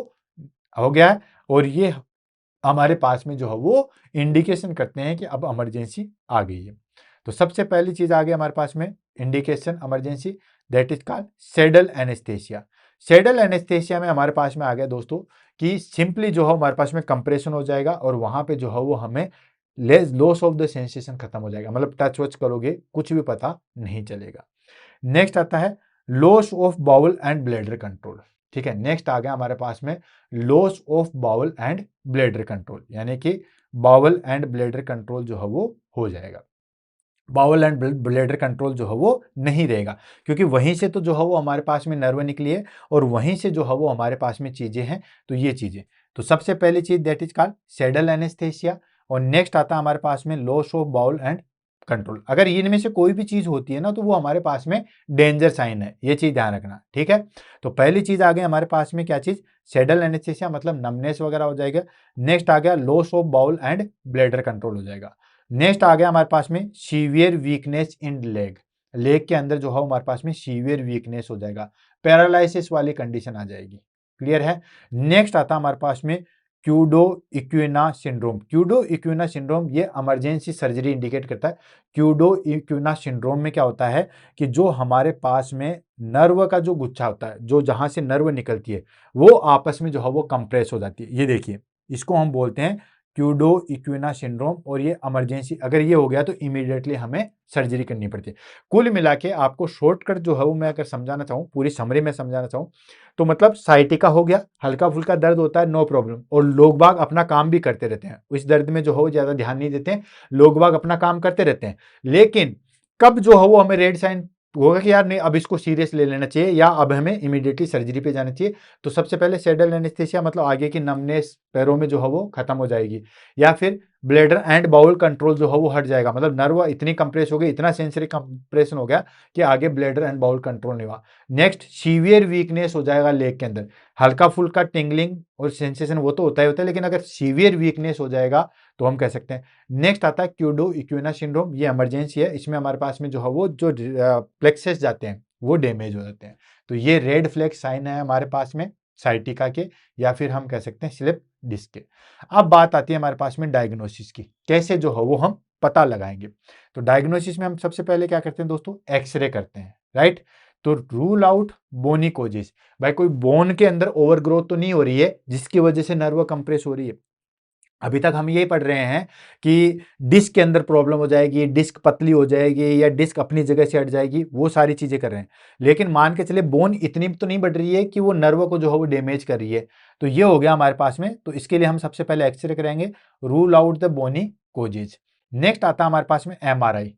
हो गया है, और ये हमारे पास में जो है वो इंडिकेशन करते हैं कि अब इमरजेंसी आ गई है। तो सबसे पहली चीज आ गई हमारे पास में indication emergency, that is called saddle anaesthesia. Saddle anaesthesia में हमारे पास में आ गया दोस्तों कि सिंपली जो है हमारे पास में कंप्रेशन हो जाएगा और वहां पे जो है वो हमें लॉस ऑफ द सेंसेशन खत्म हो जाएगा, मतलब टच वच करोगे कुछ भी पता नहीं चलेगा। नेक्स्ट आता है loss of bowel and bladder control, ठीक है। नेक्स्ट आ गया हमारे पास में loss of bowel and bladder control, यानी कि बाउल एंड ब्लैडर कंट्रोल जो है वो हो जाएगा। बाउल एंड ब्लैडर कंट्रोल जो है वो नहीं रहेगा, क्योंकि वहीं से तो जो है वो हमारे पास में नर्व निकली है और वहीं से जो है वो हमारे पास में चीजें हैं। तो ये चीजें, तो सबसे पहली चीज that is called saddle anaesthesia, और नेक्स्ट आता है हमारे पास में loss of bowel and control. अगर इनमें से कोई भी चीज होती है ना तो वो हमारे पास में डेंजर साइन है, ये चीज ध्यान रखना, ठीक है। तो पहली चीज आ गई हमारे पास में क्या चीज, सैडल एनेस्थीसिया मतलब नमनेस वगैरह हो जाएगा। नेक्स्ट आ गया loss of bowel and bladder control हो जाएगा। नेक्स्ट आ गया हमारे पास में severe weakness in leg, leg के अंदर जो है हमारे पास में सीवियर वीकनेस हो जाएगा, पैरालिसिस वाली कंडीशन आ जाएगी, क्लियर है। नेक्स्ट आता हमारे पास में क्यूडो इक्विना सिंड्रोम। क्यूडो इक्विना सिंड्रोम ये इमरजेंसी सर्जरी इंडिकेट करता है। क्यूडो इक्विना सिंड्रोम में क्या होता है कि जो हमारे पास में नर्व का जो गुच्छा होता है, जो जहां से नर्व निकलती है, वो आपस में जो है वो कंप्रेस हो जाती है। ये देखिए, इसको हम बोलते हैं क्यूडो इक्विना सिंड्रोम, और ये इमरजेंसी अगर ये हो गया तो इमीडिएटली हमें सर्जरी करनी पड़ती है। कुल मिला के आपको शॉर्टकट जो है वो मैं अगर समझाना चाहूँ, पूरी समरी में समझाना चाहूँ तो मतलब साइटिका हो गया, हल्का फुल्का दर्द होता है, नो प्रॉब्लम, और लोग बाग अपना काम भी करते रहते हैं, इस दर्द में जो हो ज्यादा ध्यान नहीं देते हैं, लोग बाग अपना काम करते रहते हैं। लेकिन कब जो है वो हमें रेड साइन होगा कि यार नहीं अब इसको सीरियस ले लेना चाहिए या अब हमें इमीडिएटली सर्जरी पे जाना चाहिए, तो सबसे पहले सैडल एनेस्थीसिया मतलब आगे की नमनेस पैरों में जो है वो खत्म हो जाएगी, या फिर ब्लैडर एंड बाउल कंट्रोल जो है वो हट जाएगा, मतलब नर्व इतनी कंप्रेस हो गई, इतना सेंसरी कंप्रेशन हो गया कि आगे ब्लैडर एंड बाउल कंट्रोल नहीं हुआ। नेक्स्ट सीवियर वीकनेस हो जाएगा लेग के अंदर, हल्का फुल्का टिंगलिंग और सेंसेशन वो तो होता ही होता है, लेकिन अगर सीवियर वीकनेस हो जाएगा तो हम कह सकते हैं। नेक्स्ट आता है क्यूडो इक्विना सिंड्रोम, ये इमरजेंसी है, इसमें हमारे पास में जो है वो जो प्लेक्सेस जाते हैं वो डैमेज हो जाते हैं, तो ये रेड फ्लैग साइन है हमारे पास में साइटिका के, या फिर हम कह सकते हैं स्लिप डिस्क के। अब बात आती है हमारे पास में डायग्नोसिस की, कैसे जो है वो हम पता लगाएंगे। तो डायग्नोसिस में हम सबसे पहले क्या करते हैं दोस्तों, एक्सरे करते हैं, राइट। तो रूल आउट बोनी कोजिस, भाई कोई बोन के अंदर ओवरग्रोथ तो नहीं हो रही है जिसकी वजह से नर्व कंप्रेस हो रही है। अभी तक हम यही पढ़ रहे हैं कि डिस्क के अंदर प्रॉब्लम हो जाएगी, डिस्क पतली हो जाएगी या डिस्क अपनी जगह से हट जाएगी, वो सारी चीजें कर रहे हैं। लेकिन मान के चले बोन इतनी तो नहीं बढ़ रही है कि वो नर्व को जो है वो डैमेज कर रही है, तो ये हो गया हमारे पास में। तो इसके लिए हम सबसे पहले एक्सरे करेंगे, rule out the bony causes. Next आता है हमारे पास में एमआरआई,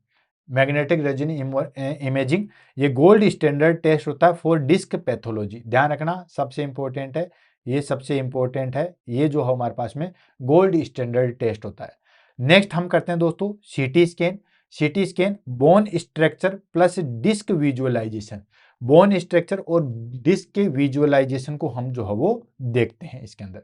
मैग्नेटिक रेजोनेंस इमेजिंग, ये गोल्ड स्टैंडर्ड टेस्ट होता है फॉर डिस्क पैथोलॉजी, ध्यान रखना सबसे इंपॉर्टेंट है, ये सबसे इंपॉर्टेंट है, ये जो है हमारे पास में गोल्ड स्टैंडर्ड टेस्ट होता है। नेक्स्ट हम करते हैं दोस्तों CT scan. CT scan bone structure plus disc visualisation, bone structure और डिस्क के विजुअलाइजेशन को हम जो है वो देखते हैं इसके अंदर।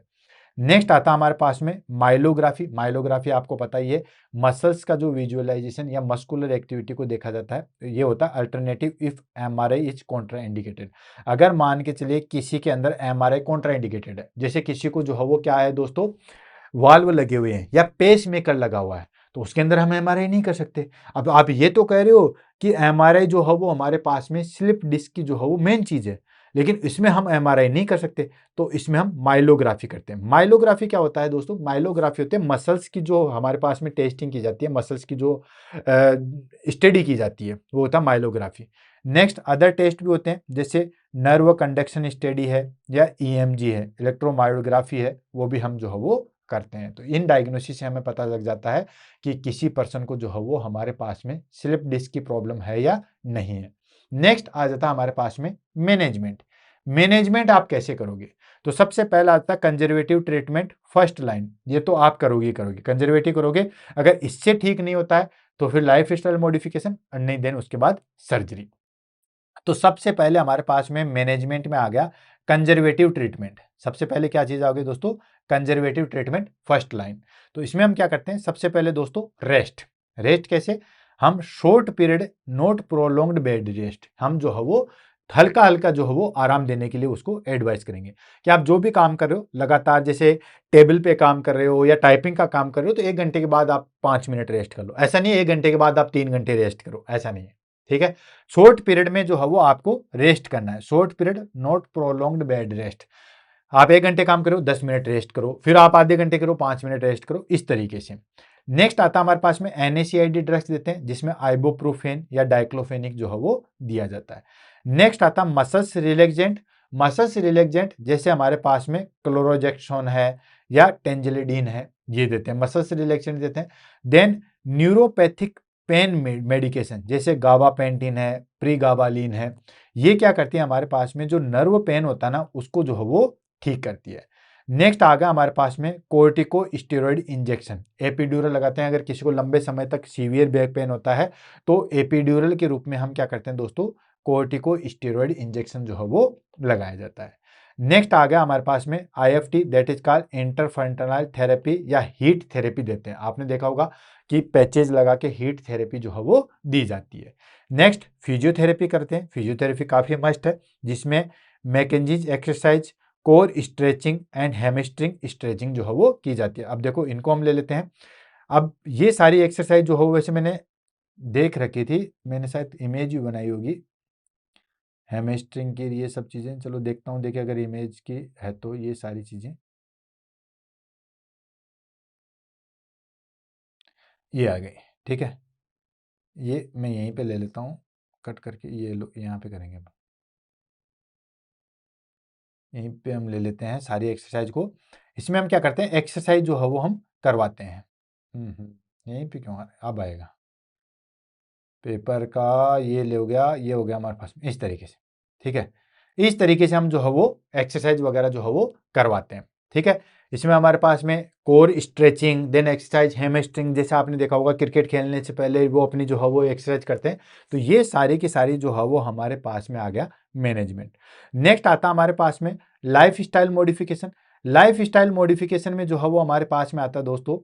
नेक्स्ट आता है हमारे पास में माइलोग्राफी। माइलोग्राफी आपको पता ही है, मसल्स का जो विजुअलाइजेशन या मस्कुलर एक्टिविटी को देखा जाता है, ये होता है alternative if MRI is Contra indicated. अगर मान के चलिए किसी के अंदर एमआरआई कॉन्ट्रा इंडिकेटेड है, जैसे किसी को जो है वो क्या है दोस्तों, वाल्व लगे हुए हैं या पेस मेकर लगा हुआ है, तो उसके अंदर हम एमआरआई नहीं कर सकते। अब आप ये तो कह रहे हो कि एमआरआई जो है वो हमारे पास में स्लिप डिस्क की जो है वो मेन चीज है, लेकिन इसमें हम एमआरआई नहीं कर सकते, तो इसमें हम माइलोग्राफी करते हैं। माइलोग्राफी क्या होता है दोस्तों, माइलोग्राफी होते हैं मसल्स की जो हमारे पास में टेस्टिंग की जाती है, मसल्स की जो स्टडी की जाती है, वो होता है माइलोग्राफी। नेक्स्ट अदर टेस्ट भी होते हैं, जैसे नर्व कंडक्शन स्टडी है या ईएमजी है, इलेक्ट्रोमायोग्राफी है, वो भी हम जो है वो करते हैं। तो इन डायग्नोसिस से हमें पता लग जाता है कि किसी पर्सन को जो है वो हमारे पास में स्लिप डिस्क की प्रॉब्लम है या नहीं है। नेक्स्ट आ जाता है हमारे पास में मैनेजमेंट। मैनेजमेंट आप कैसे करोगे, तो सबसे पहला आता है कंजर्वेटिव ट्रीटमेंट फर्स्ट लाइन, ये तो आप करोगे करोगे कंजर्वेटिव करोगे, अगर इससे ठीक नहीं होता है तो फिर लाइफ स्टाइल मॉडिफिकेशन, और नहीं देन उसके बाद सर्जरी। तो सबसे पहले हमारे पास में मैनेजमेंट में आ गया कंजर्वेटिव ट्रीटमेंट। सबसे पहले क्या चीज आ गई दोस्तों, कंजर्वेटिव ट्रीटमेंट फर्स्ट लाइन। तो इसमें हम क्या करते हैं, सबसे पहले दोस्तों रेस्ट। रेस्ट कैसे, हम short period not prolonged bed rest, हम जो है वो हल्का हल्का जो है वो आराम देने के लिए उसको एडवाइस करेंगे कि आप जो भी काम कर रहे हो लगातार, जैसे टेबल पे काम कर रहे हो या टाइपिंग का काम कर रहे हो, तो 1 घंटे के बाद आप 5 मिनट रेस्ट कर लो, ऐसा नहीं है 1 घंटे के बाद आप 3 घंटे रेस्ट करो, ऐसा नहीं है, ठीक है। शॉर्ट पीरियड में जो है वो आपको रेस्ट करना है, short period not prolonged bed rest. आप 1 घंटे काम करो, 10 मिनट रेस्ट करो, फिर आप आधे घंटे करो, 5 मिनट रेस्ट करो, इस तरीके से। नेक्स्ट आता है हमारे पास में NSAID ड्रग्स देते हैं, जिसमें आइबोप्रोफेन या डाइक्लोफेनिक जो है वो दिया जाता है। नेक्स्ट आता है मसल्स रिलैक्सेंट। मसल्स रिलैक्सेंट जैसे हमारे पास में क्लोरोजेक्सोन है या टेंजिलिडीन है, ये देते हैं, मसल्स रिलैक्सेंट देते हैं। देन न्यूरोपैथिक पेन मेडिकेशन जैसे गाबापेंटिन है, प्रीगाबालिन है, ये क्या करती है हमारे पास में जो नर्व पेन होता है ना उसको जो है वो ठीक करती है। नेक्स्ट आ गया हमारे पास में कोर्टिकोस्टेरॉइड इंजेक्शन। एपिड्यूरल लगाते हैं अगर किसी को लंबे समय तक सीवियर बैक पेन होता है तो एपिड्यूरल के रूप में हम क्या करते हैं दोस्तों, कोर्टिकोस्टेरॉइड इंजेक्शन जो है वो लगाया जाता है। नेक्स्ट आ गया हमारे पास में IFT, that is called interferential therapy या हीट थेरेपी देते हैं। आपने देखा होगा कि पैचेज लगा के हीट थेरेपी जो है वो दी जाती है। नेक्स्ट फिजियोथेरेपी करते हैं। फिजियोथेरेपी काफी मस्ट है, जिसमें McKenzie's exercise, core stretching and hamstring stretching जो है वो की जाती है। अब देखो इनको हम ले लेते हैं। अब ये सारी एक्सरसाइज जो हो वैसे मैंने देख रखी थी, मैंने शायद इमेज भी बनाई होगी हैमस्ट्रिंग की, ये सब चीज़ें। चलो देखता हूँ, देखिए अगर इमेज की है तो ये सारी चीज़ें ये आ गई। ठीक है, ये मैं यहीं पे ले लेता हूँ कट करके, ये लो यहाँ पे करेंगे, यहीं पे हम ले लेते हैं सारी एक्सरसाइज को। इसमें हम क्या करते हैं, एक्सरसाइज जो है वो हम करवाते हैं। यहीं पे क्यों आ रहा है, अब आएगा पेपर का, ये ले हो गया, ये हो गया हमारे पास में इस तरीके से। ठीक है, इस तरीके से हम जो है वो एक्सरसाइज वगैरह जो है वो करवाते हैं। ठीक है, इसमें हमारे पास में core stretching, then exercise hamstring, जैसे आपने देखा होगा क्रिकेट खेलने से पहले वो अपनी जो है वो एक्सरसाइज करते हैं। तो ये सारी की सारी जो है वो हमारे पास में आ गया मैनेजमेंट। नेक्स्ट आता है हमारे पास में life style modification. Life style modification में जो है वो हमारे पास में आता है दोस्तों,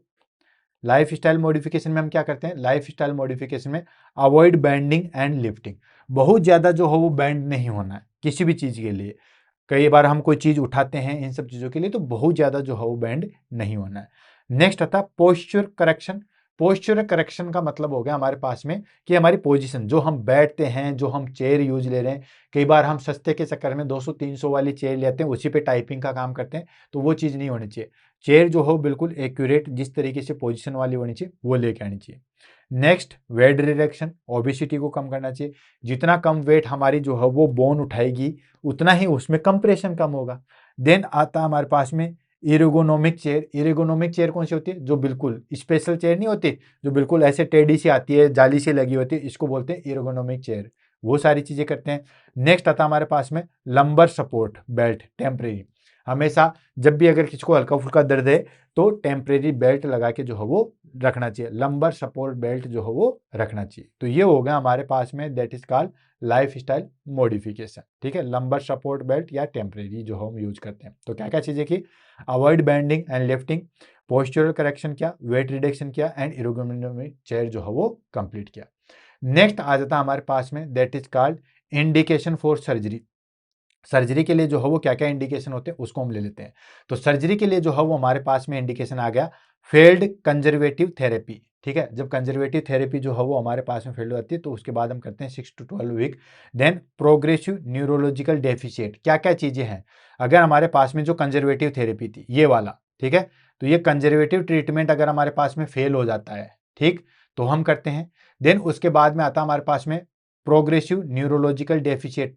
लाइफ स्टाइल मॉडिफिकेशन में हम क्या करते हैं, लाइफ स्टाइल मॉडिफिकेशन में अवॉइड बैंडिंग एंड लिफ्टिंग। बहुत ज़्यादा जो हो वो बैंड नहीं होना है किसी भी चीज़ के लिए। कई बार हम कोई चीज़ उठाते हैं इन सब चीज़ों के लिए, तो बहुत ज़्यादा जो है वो बैंड नहीं होना है। नेक्स्ट आता है पोस्चर करेक्शन। पोस्चर करेक्शन का मतलब हो गया हमारे पास में कि हमारी पोजीशन, जो हम बैठते हैं, जो हम चेयर यूज ले रहे हैं, कई बार हम सस्ते के चक्कर में 200-300 वाली चेयर लेते हैं, उसी पे टाइपिंग का काम करते हैं, तो वो चीज़ नहीं होनी चाहिए। चेयर जो हो बिल्कुल एक्यूरेट, जिस तरीके से पोजीशन वाली होनी चाहिए वो लेके आनी चाहिए। नेक्स्ट वेट रिडक्शन, ओबेसिटी को कम करना चाहिए। जितना कम वेट हमारी जो है वो बोन उठाएगी, उतना ही उसमें कंप्रेशन कम होगा। देन आता है हमारे पास में इर्गोनोमिक चेयर। इर्गोनोमिक चेयर कौन सी होती है, जो बिल्कुल स्पेशल चेयर नहीं होती, जो बिल्कुल ऐसे टेढ़ी सी आती है, जाली से लगी होती है, इसको बोलते हैं इर्गोनोमिक चेयर। वो सारी चीजें करते हैं। नेक्स्ट आता है हमारे पास में लंबर सपोर्ट बेल्ट, टेम्परेरी। हमेशा जब भी अगर किसी को हल्का फुल्का दर्द है तो टेम्परेरी बेल्ट लगा के जो है वो रखना चाहिए, लंबर सपोर्ट बेल्ट जो है वो रखना चाहिए। तो ये हो गया हमारे पास में, that is called life style modification. ठीक है, लंबर सपोर्ट बेल्ट या टेम्परेरी जो हम यूज करते हैं। तो क्या क्या चीजें की, avoid bending and lifting, postural correction किया, वेट रिडक्शन किया एंड एर्गोनोमिक चेयर जो है वो कंप्लीट किया। नेक्स्ट आ जाता है हमारे पास में, that is called indication for surgery. Surgery के लिए जो है वो क्या क्या इंडिकेशन होते हैं उसको हम ले लेते हैं। तो सर्जरी के लिए जो है वो हमारे पास में इंडिकेशन आ गया फेल्ड कंजर्वेटिव थेरेपी। ठीक है, जब कंजर्वेटिव थेरेपी जो है वो हमारे पास में फेल्ड हो जाती है तो उसके बाद हम करते हैं 6 to 12 week. Then progressive neurological deficit, क्या क्या चीजें हैं, अगर हमारे पास में जो कंजर्वेटिव थेरेपी थी ये वाला, ठीक है, तो ये कंजर्वेटिव ट्रीटमेंट अगर हमारे पास में फेल हो जाता है, ठीक, तो हम करते हैं। देन उसके बाद में आता है हमारे पास में progressive neurological deficit.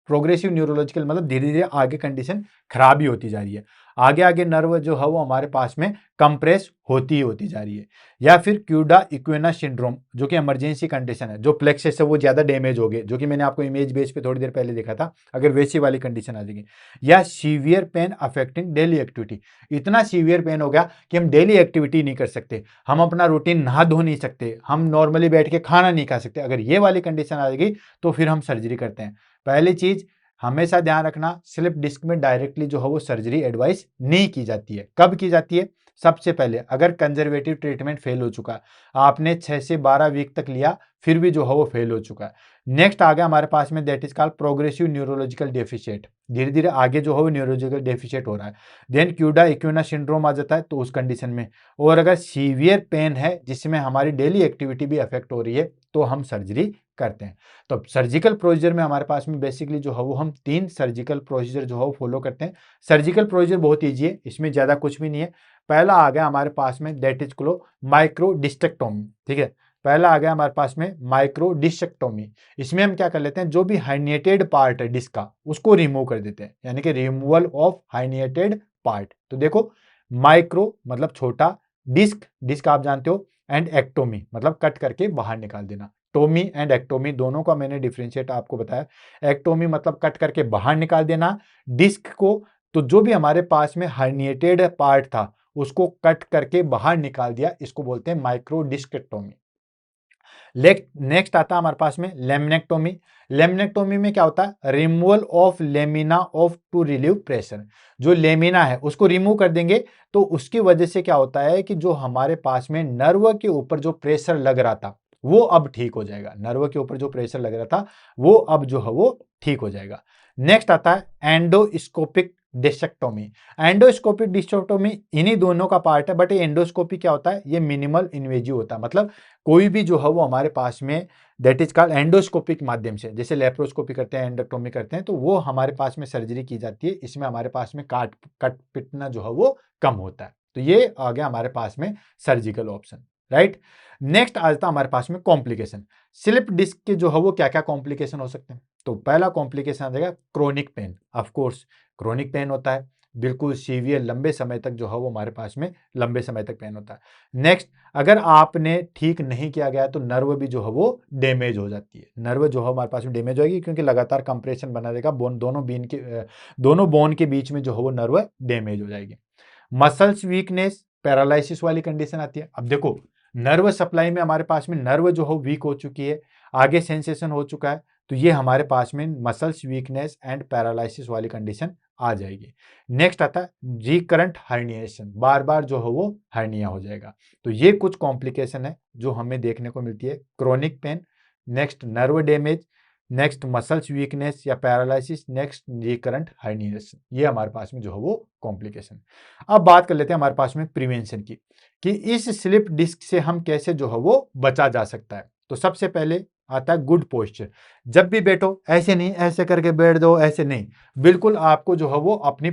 Progressive neurological मतलब धीरे धीरे आगे कंडीशन खराब ही होती जा रही है, आगे आगे नर्व जो है वो हमारे पास में कंप्रेस होती ही होती जा रही है। या फिर क्यूडा इक्वेना सिंड्रोम, जो कि इमरजेंसी कंडीशन है, जो प्लेक्सस है वो ज्यादा डैमेज हो गए, जो कि मैंने आपको इमेज बेस पे थोड़ी देर पहले देखा था, अगर वैसी वाली कंडीशन आ जाएगी। या severe pain affecting daily activity, इतना सीवियर पेन हो गया कि हम डेली एक्टिविटी नहीं कर सकते, हम अपना रूटीन नहा धो नहीं सकते, हम नॉर्मली बैठ के खाना नहीं खा सकते, अगर ये वाली कंडीशन आ जाएगी तो फिर हम सर्जरी करते हैं। पहली चीज हमेशा ध्यान रखना, स्लिप डिस्क में डायरेक्टली जो है वो सर्जरी एडवाइस नहीं की जाती है। कब की जाती है, सबसे पहले अगर कंजर्वेटिव ट्रीटमेंट फेल हो चुका है, आपने 6 से 12 वीक तक लिया फिर भी जो है वो फेल हो चुका है। नेक्स्ट आ गया हमारे पास में, that is called progressive neurological deficit, धीरे धीरे आगे जो है वो न्यूरोलॉजिकल डेफिशिएट हो रहा है। देन क्यूडा इक्विना सिंड्रोम आ जाता है, तो उस कंडीशन में, और अगर सीवियर पेन है जिसमें हमारी डेली एक्टिविटी भी अफेक्ट हो रही है, तो हम सर्जरी करते हैं। तो सर्जिकल प्रोसीजर में हमारे पास में बेसिकली जो है वो हम 3 सर्जिकल प्रोसीजर जो है वो फॉलो करते हैं। सर्जिकल प्रोसीजर बहुत ईजी है, इसमें ज़्यादा कुछ भी नहीं है। पहला आ गया हमारे पास में, दैट इज क्लो माइक्रो डिस्टेक्टोमी। ठीक है, पहला आ गया हमारे पास में माइक्रो डिस्टेक्टोमी। इसमें हम क्या कर लेते हैं, जो भी हाइनिएटेड पार्ट है डिस्क का उसको रिमूव कर देते हैं, यानी कि रिमूवल ऑफ हाइनिएटेड पार्ट। तो देखो, माइक्रो मतलब छोटा, डिस्क डिस्क आप जानते हो, एंड एक्टोमी मतलब कट करके बाहर निकाल देना। टोमी एंड एक्टोमी दोनों का मैंने डिफरेंशिएट आपको बताया। एक्टोमी मतलब कट करके बाहर निकाल देना, डिस्क को तो जो भी हमारे पास में हर्निएटेड पार्ट था उसको कट करके बाहर निकाल दिया, इसको बोलते हैं माइक्रोडिस्केक्टोमी। नेक्स्ट आता है हमारे पास में लेमिनेक्टोमी। लेमिनेक्टोमी में क्या होता है, removal of lamina of to relieve pressure. जो लेमिना है उसको रिमूव कर देंगे तो उसकी वजह से क्या होता है कि जो हमारे पास में नर्व के ऊपर जो प्रेशर लग रहा था वो अब ठीक हो जाएगा। नर्व के ऊपर जो प्रेशर लग रहा था वो अब जो है वो ठीक हो जाएगा। नेक्स्ट आता है एंडोस्कोपिक डिसेक्टोमी। एंडोस्कोपिक डिसेक्टोमी इन्हीं दोनों का पार्ट है, बट ये एंडोस्कोपी क्या होता है, ये मिनिमल इन्वेजिव होता है। मतलब कोई भी जो है वो हमारे पास में दैट इज कॉल्ड एंडोस्कोपिक माध्यम से, जैसे लेप्रोस्कोपी करते हैं, एंडोक्टोमी करते हैं, तो वो हमारे पास में सर्जरी की जाती है। इसमें हमारे पास में कट पिटना जो है वो कम होता है। तो ये आ गया हमारे पास में सर्जिकल ऑप्शन, राइट। नेक्स्ट आ जाता है हमारे पास में कॉम्प्लिकेशन। स्लिप डिस्क के जो है वो क्या क्या कॉम्प्लिकेशन हो सकते हैं। तो पहला कॉम्प्लिकेशन आ जाएगा chronic pain. Of course chronic pain होता है, बिल्कुल सीवियर, लंबे समय तक जो है वो हमारे पास में लंबे समय तक पेन होता है। नेक्स्ट, अगर आपने ठीक नहीं किया गया तो नर्व भी जो है वो डैमेज हो जाती है। नर्व जो है हमारे पास में डैमेज होगी क्योंकि लगातार कंप्रेशन बना रहेगा, दोनों बोन के बीच में जो है वो नर्व डैमेज हो जाएगी। मसल्स वीकनेस, पैरालिसिस वाली कंडीशन आती है। अब देखो, नर्व सप्लाई में हमारे पास में नर्व जो हो वीक हो चुकी है, आगे सेंसेशन हो चुका है, तो ये हमारे पास में मसल्स वीकनेस एंड पैरालिसिस वाली कंडीशन आ जाएगी। नेक्स्ट आता है रिकरेंट हर्निएशन, बार बार जो है वो हर्निया हो जाएगा। तो ये कुछ कॉम्प्लिकेशन है जो हमें देखने को मिलती है। Chronic pain, next nerve damage, next muscles weakness या पैरालिसिस, नेक्स्ट रिकरेंट हर्निएशन, ये हमारे पास में जो है वो कॉम्प्लिकेशन। अब बात कर लेते हैं हमारे पास में प्रिवेंशन की, कि इस स्लिप डिस्क से हम कैसे जो है वो बचा जा सकता है। तो सबसे पहले आता है गुड पोस्चर। जब भी बैठो ऐसे नहीं, ऐसे करके बैठ दो, ऐसे नहीं, बिल्कुल आपको जो है वो अपनी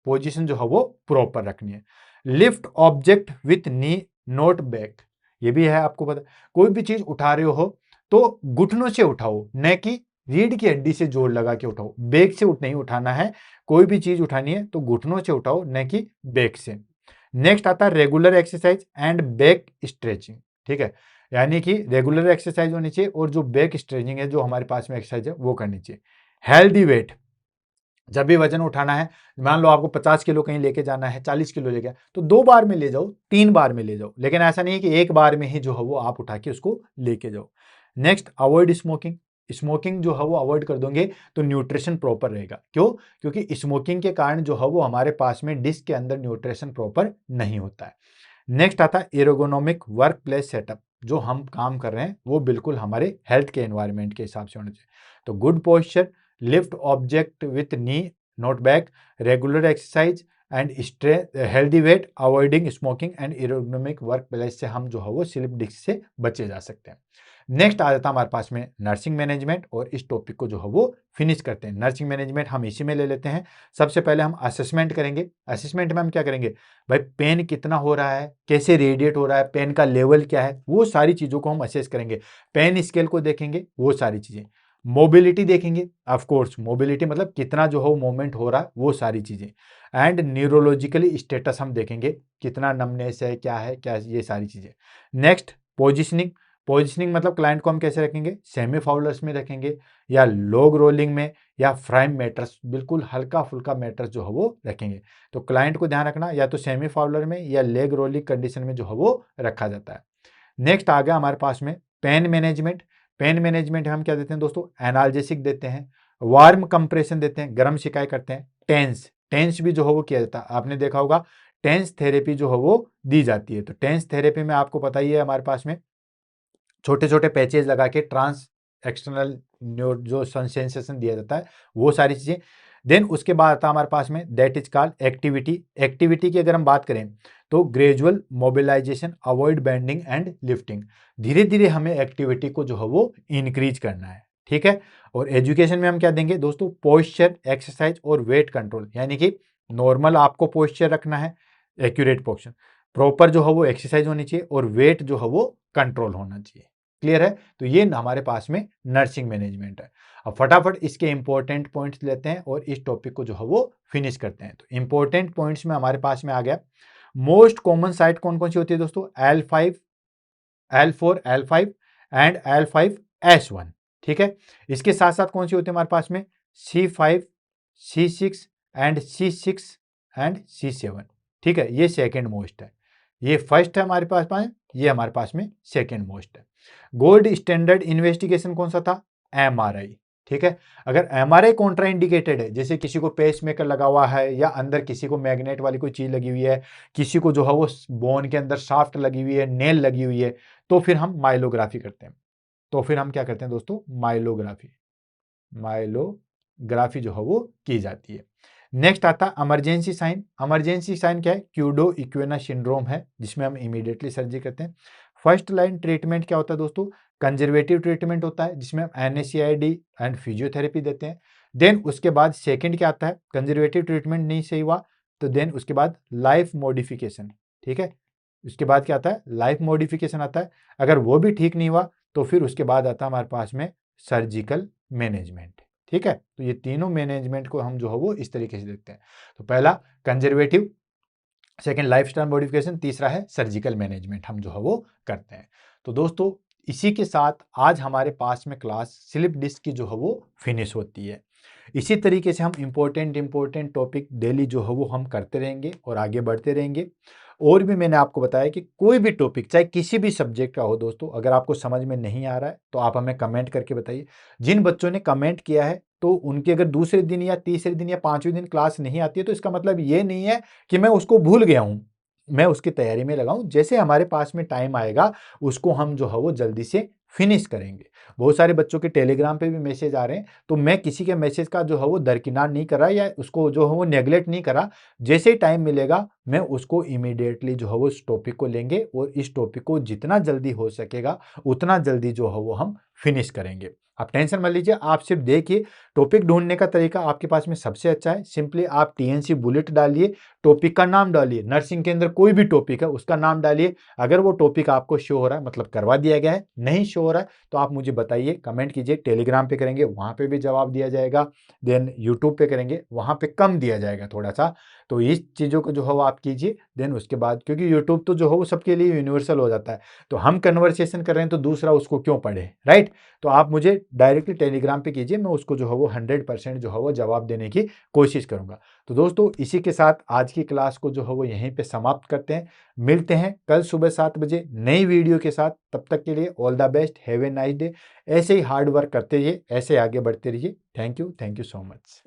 पोजीशन जो है वो प्रॉपर रखनी है। Lift object with knee note back, ये भी है आपको पता। कोई भी चीज उठा रहे हो तो घुटनों से उठाओ, न कि रीढ़ की हड्डी से जोर लगा के उठाओ। बैक से नहीं उठाना है, कोई भी चीज उठानी है तो घुटनों से उठाओ, न कि बैक से। नेक्स्ट आता है regular exercise and back stretching, ठीक है। यानी कि रेगुलर एक्सरसाइज होनी चाहिए और जो बैक स्ट्रेचिंग है, जो हमारे पास में एक्सरसाइज है, वो करनी चाहिए। हेल्दी वेट, जब भी वजन उठाना है, मान लो आपको 50 किलो कहीं लेके जाना है, 40 किलो लेके, तो 2 बार में ले जाओ, 3 बार में ले जाओ, लेकिन ऐसा नहीं है कि एक बार में ही जो है वो आप उठा के उसको लेके जाओ। Next, avoid smoking. स्मोकिंग जो है वो अवॉइड कर दोगे तो न्यूट्रिशन प्रॉपर रहेगा। क्यों? क्योंकि स्मोकिंग के कारण जो है वो हमारे पास में डिस्क के अंदर न्यूट्रिशन प्रॉपर नहीं होता है। नेक्स्ट आता है एर्गोनॉमिक वर्क प्लेस सेटअप। जो हम काम कर रहे हैं वो बिल्कुल हमारे हेल्थ के एनवायरनमेंट के हिसाब से होना चाहिए। तो good posture, lift object with knee not back, regular exercise and stray healthy weight, avoiding smoking and ergonomic work place से हम जो है वो स्लिप डिस्क से बचे जा सकते हैं। नेक्स्ट आ जाता है हमारे पास में नर्सिंग मैनेजमेंट, और इस टॉपिक को जो है वो फिनिश करते हैं। नर्सिंग मैनेजमेंट हम इसी में ले लेते हैं। सबसे पहले हम असेसमेंट करेंगे। असेसमेंट में हम क्या करेंगे, भाई पेन कितना हो रहा है, कैसे रेडिएट हो रहा है, पेन का लेवल क्या है, वो सारी चीज़ों को हम असेस करेंगे। पेन स्केल को देखेंगे, वो सारी चीज़ें। मोबिलिटी देखेंगे, ऑफ कोर्स मोबिलिटी मतलब कितना जो है मूवमेंट हो रहा है, वो सारी चीज़ें। एंड न्यूरोलॉजिकली स्टेटस हम देखेंगे, कितना नमनेस है, क्या है, क्या, ये सारी चीज़ें। Next, positioning. पोजिशनिंग मतलब क्लाइंट को हम कैसे रखेंगे, सेमी फाउलर्स में रखेंगे, या लॉग रोलिंग में, या फ्राइम मैटर्स, बिल्कुल हल्का फुल्का मैटर्स जो है वो रखेंगे। तो क्लाइंट को ध्यान रखना, या तो सेमी फाउलर में या लेग रोलिंग कंडीशन में जो है वो रखा जाता है। नेक्स्ट आ गया हमारे पास में पेन मैनेजमेंट। पेन मैनेजमेंट हम क्या देते हैं दोस्तों, एनाल्जेसिक देते हैं, वार्म कंप्रेशन देते हैं, गर्म शिकायत करते हैं, टेंस, टेंस भी जो है वो किया जाता है। आपने देखा होगा टेंस थेरेपी जो है वो दी जाती है। तो टेंस थेरेपी में आपको पता ही है, हमारे पास में छोटे छोटे पैचेज लगा के ट्रांस एक्सटर्नल जो सेंसेशन दिया जाता है, वो सारी चीजें। देन उसके बाद आता है हमारे पास में that is called activity. Activity की अगर हम बात करें तो gradual mobilisation, avoid bending and lifting. धीरे धीरे हमें एक्टिविटी को जो है वो इंक्रीज करना है, ठीक है। और एजुकेशन में हम क्या देंगे दोस्तों, पोस्चर, एक्सरसाइज और वेट कंट्रोल। यानी कि नॉर्मल आपको पोस्चर रखना है, एक्यूरेट पोस्चर, प्रॉपर जो है वो एक्सरसाइज होनी चाहिए, और वेट जो है वो कंट्रोल होना चाहिए। क्लियर है? तो ये हमारे पास में नर्सिंग मैनेजमेंट है। अब फटाफट इसके इंपॉर्टेंट पॉइंट्स लेते हैं और इस टॉपिक को जो है वो फिनिश करते हैं। तो इंपॉर्टेंट पॉइंट्स में हमारे पास में आ गया, मोस्ट कॉमन साइट कौन कौन सी होती है दोस्तों, L5, L4, L5 and L5S1, ठीक है। इसके साथ साथ कौन सी होती है हमारे पास में, C5, C6, and C6 and C7। ठीक है, ये सेकेंड मोस्ट है, ये फर्स्ट है हमारे पास में, ये हमारे पास में सेकेंड मोस्ट है। गोल्ड स्टैंडर्ड इन्वेस्टिगेशन कौन सा था? MRI। ठीक है, अगर MRI कॉन्ट्रा इंडिकेटेड है, जैसे किसी को पेस मेकर लगा हुआ है या अंदर किसी को मैग्नेट वाली कोई चीज लगी हुई है, किसी को जो है वो बोन के अंदर शाफ्ट लगी हुई है, नेल लगी हुई है, तो फिर हम माइलोग्राफी करते हैं। तो फिर हम क्या करते हैं दोस्तों? माइलोग्राफी जो है वो की जाती है। नेक्स्ट आता है इमरजेंसी साइन। इमरजेंसी साइन क्या है? क्यूडो इक्वेना सिंड्रोम है, जिसमें हम इमीडिएटली सर्जरी करते हैं। फर्स्ट लाइन ट्रीटमेंट क्या होता है दोस्तों? कंजर्वेटिव ट्रीटमेंट होता है, जिसमें हम NSAID एंड फिजियोथेरेपी देते हैं। देन उसके बाद सेकंड क्या आता है? कंजर्वेटिव ट्रीटमेंट नहीं सही हुआ तो देन उसके बाद लाइफ मॉडिफिकेशन। ठीक है, उसके बाद क्या आता है? लाइफ मॉडिफिकेशन आता है। अगर वो भी ठीक नहीं हुआ तो फिर उसके बाद आता है हमारे पास में सर्जिकल मैनेजमेंट। ठीक है, तो ये तीनों मैनेजमेंट को हम जो है वो इस तरीके से देखते हैं। तो पहला कंजर्वेटिव, सेकेंड लाइफस्टाइल मॉडिफिकेशन, तीसरा है सर्जिकल मैनेजमेंट हम जो है वो करते हैं। तो दोस्तों इसी के साथ आज हमारे पास में क्लास स्लिप डिस्क की जो है वो फिनिश होती है। इसी तरीके से हम इंपॉर्टेंट टॉपिक डेली जो है वो हम करते रहेंगे और आगे बढ़ते रहेंगे। और भी मैंने आपको बताया कि कोई भी टॉपिक चाहे किसी भी सब्जेक्ट का हो दोस्तों, अगर आपको समझ में नहीं आ रहा है तो आप हमें कमेंट करके बताइए। जिन बच्चों ने कमेंट किया है तो उनकी अगर दूसरे दिन या तीसरे दिन या पांचवें दिन क्लास नहीं आती है तो इसका मतलब ये नहीं है कि मैं उसको भूल गया हूं, मैं उसकी तैयारी में लगाऊं। जैसे हमारे पास में टाइम आएगा उसको हम जो है वो जल्दी से फिनिश करेंगे। बहुत सारे बच्चों के टेलीग्राम पे भी मैसेज आ रहे हैं, तो मैं किसी के मैसेज का जो है वो दरकिनार नहीं कर रहा या उसको जो है वो नेग्लेक्ट नहीं करा। जैसे ही टाइम मिलेगा मैं उसको इमीडिएटली जो है वो इस टॉपिक को लेंगे और इस टॉपिक को जितना जल्दी हो सकेगा उतना जल्दी जो है वो हम फिनिश करेंगे। आप टेंशन मत लीजिए, आप सिर्फ देखिए। टॉपिक ढूंढने का तरीका आपके पास में सबसे अच्छा है, सिंपली आप TNC बुलेट डालिए, टॉपिक का नाम डालिए, नर्सिंग के अंदर कोई भी टॉपिक है उसका नाम डालिए। अगर वो टॉपिक आपको शो हो रहा है मतलब करवा दिया गया है, नहीं शो हो रहा है तो आप मुझे बताइए, कमेंट कीजिए। टेलीग्राम पे करेंगे वहां पे भी जवाब दिया जाएगा, देन यूट्यूब पे करेंगे वहां पे कम दिया जाएगा थोड़ा सा। तो इस चीज़ों को जो है वो आप कीजिए। देन उसके बाद क्योंकि यूट्यूब तो जो है वो सबके लिए यूनिवर्सल हो जाता है, तो हम कन्वर्सेशन कर रहे हैं तो दूसरा उसको क्यों पढ़े, राइट? तो आप मुझे डायरेक्टली टेलीग्राम पे कीजिए, मैं उसको जो है वो 100% जो है वो जवाब देने की कोशिश करूंगा। तो दोस्तों इसी के साथ आज की क्लास को जो है वो यहीं पे समाप्त करते हैं। मिलते हैं कल सुबह 7 बजे नई वीडियो के साथ। तब तक के लिए all the best, have a nice day. ऐसे ही हार्ड वर्क करते रहिए, ऐसे आगे बढ़ते रहिए। Thank you so much.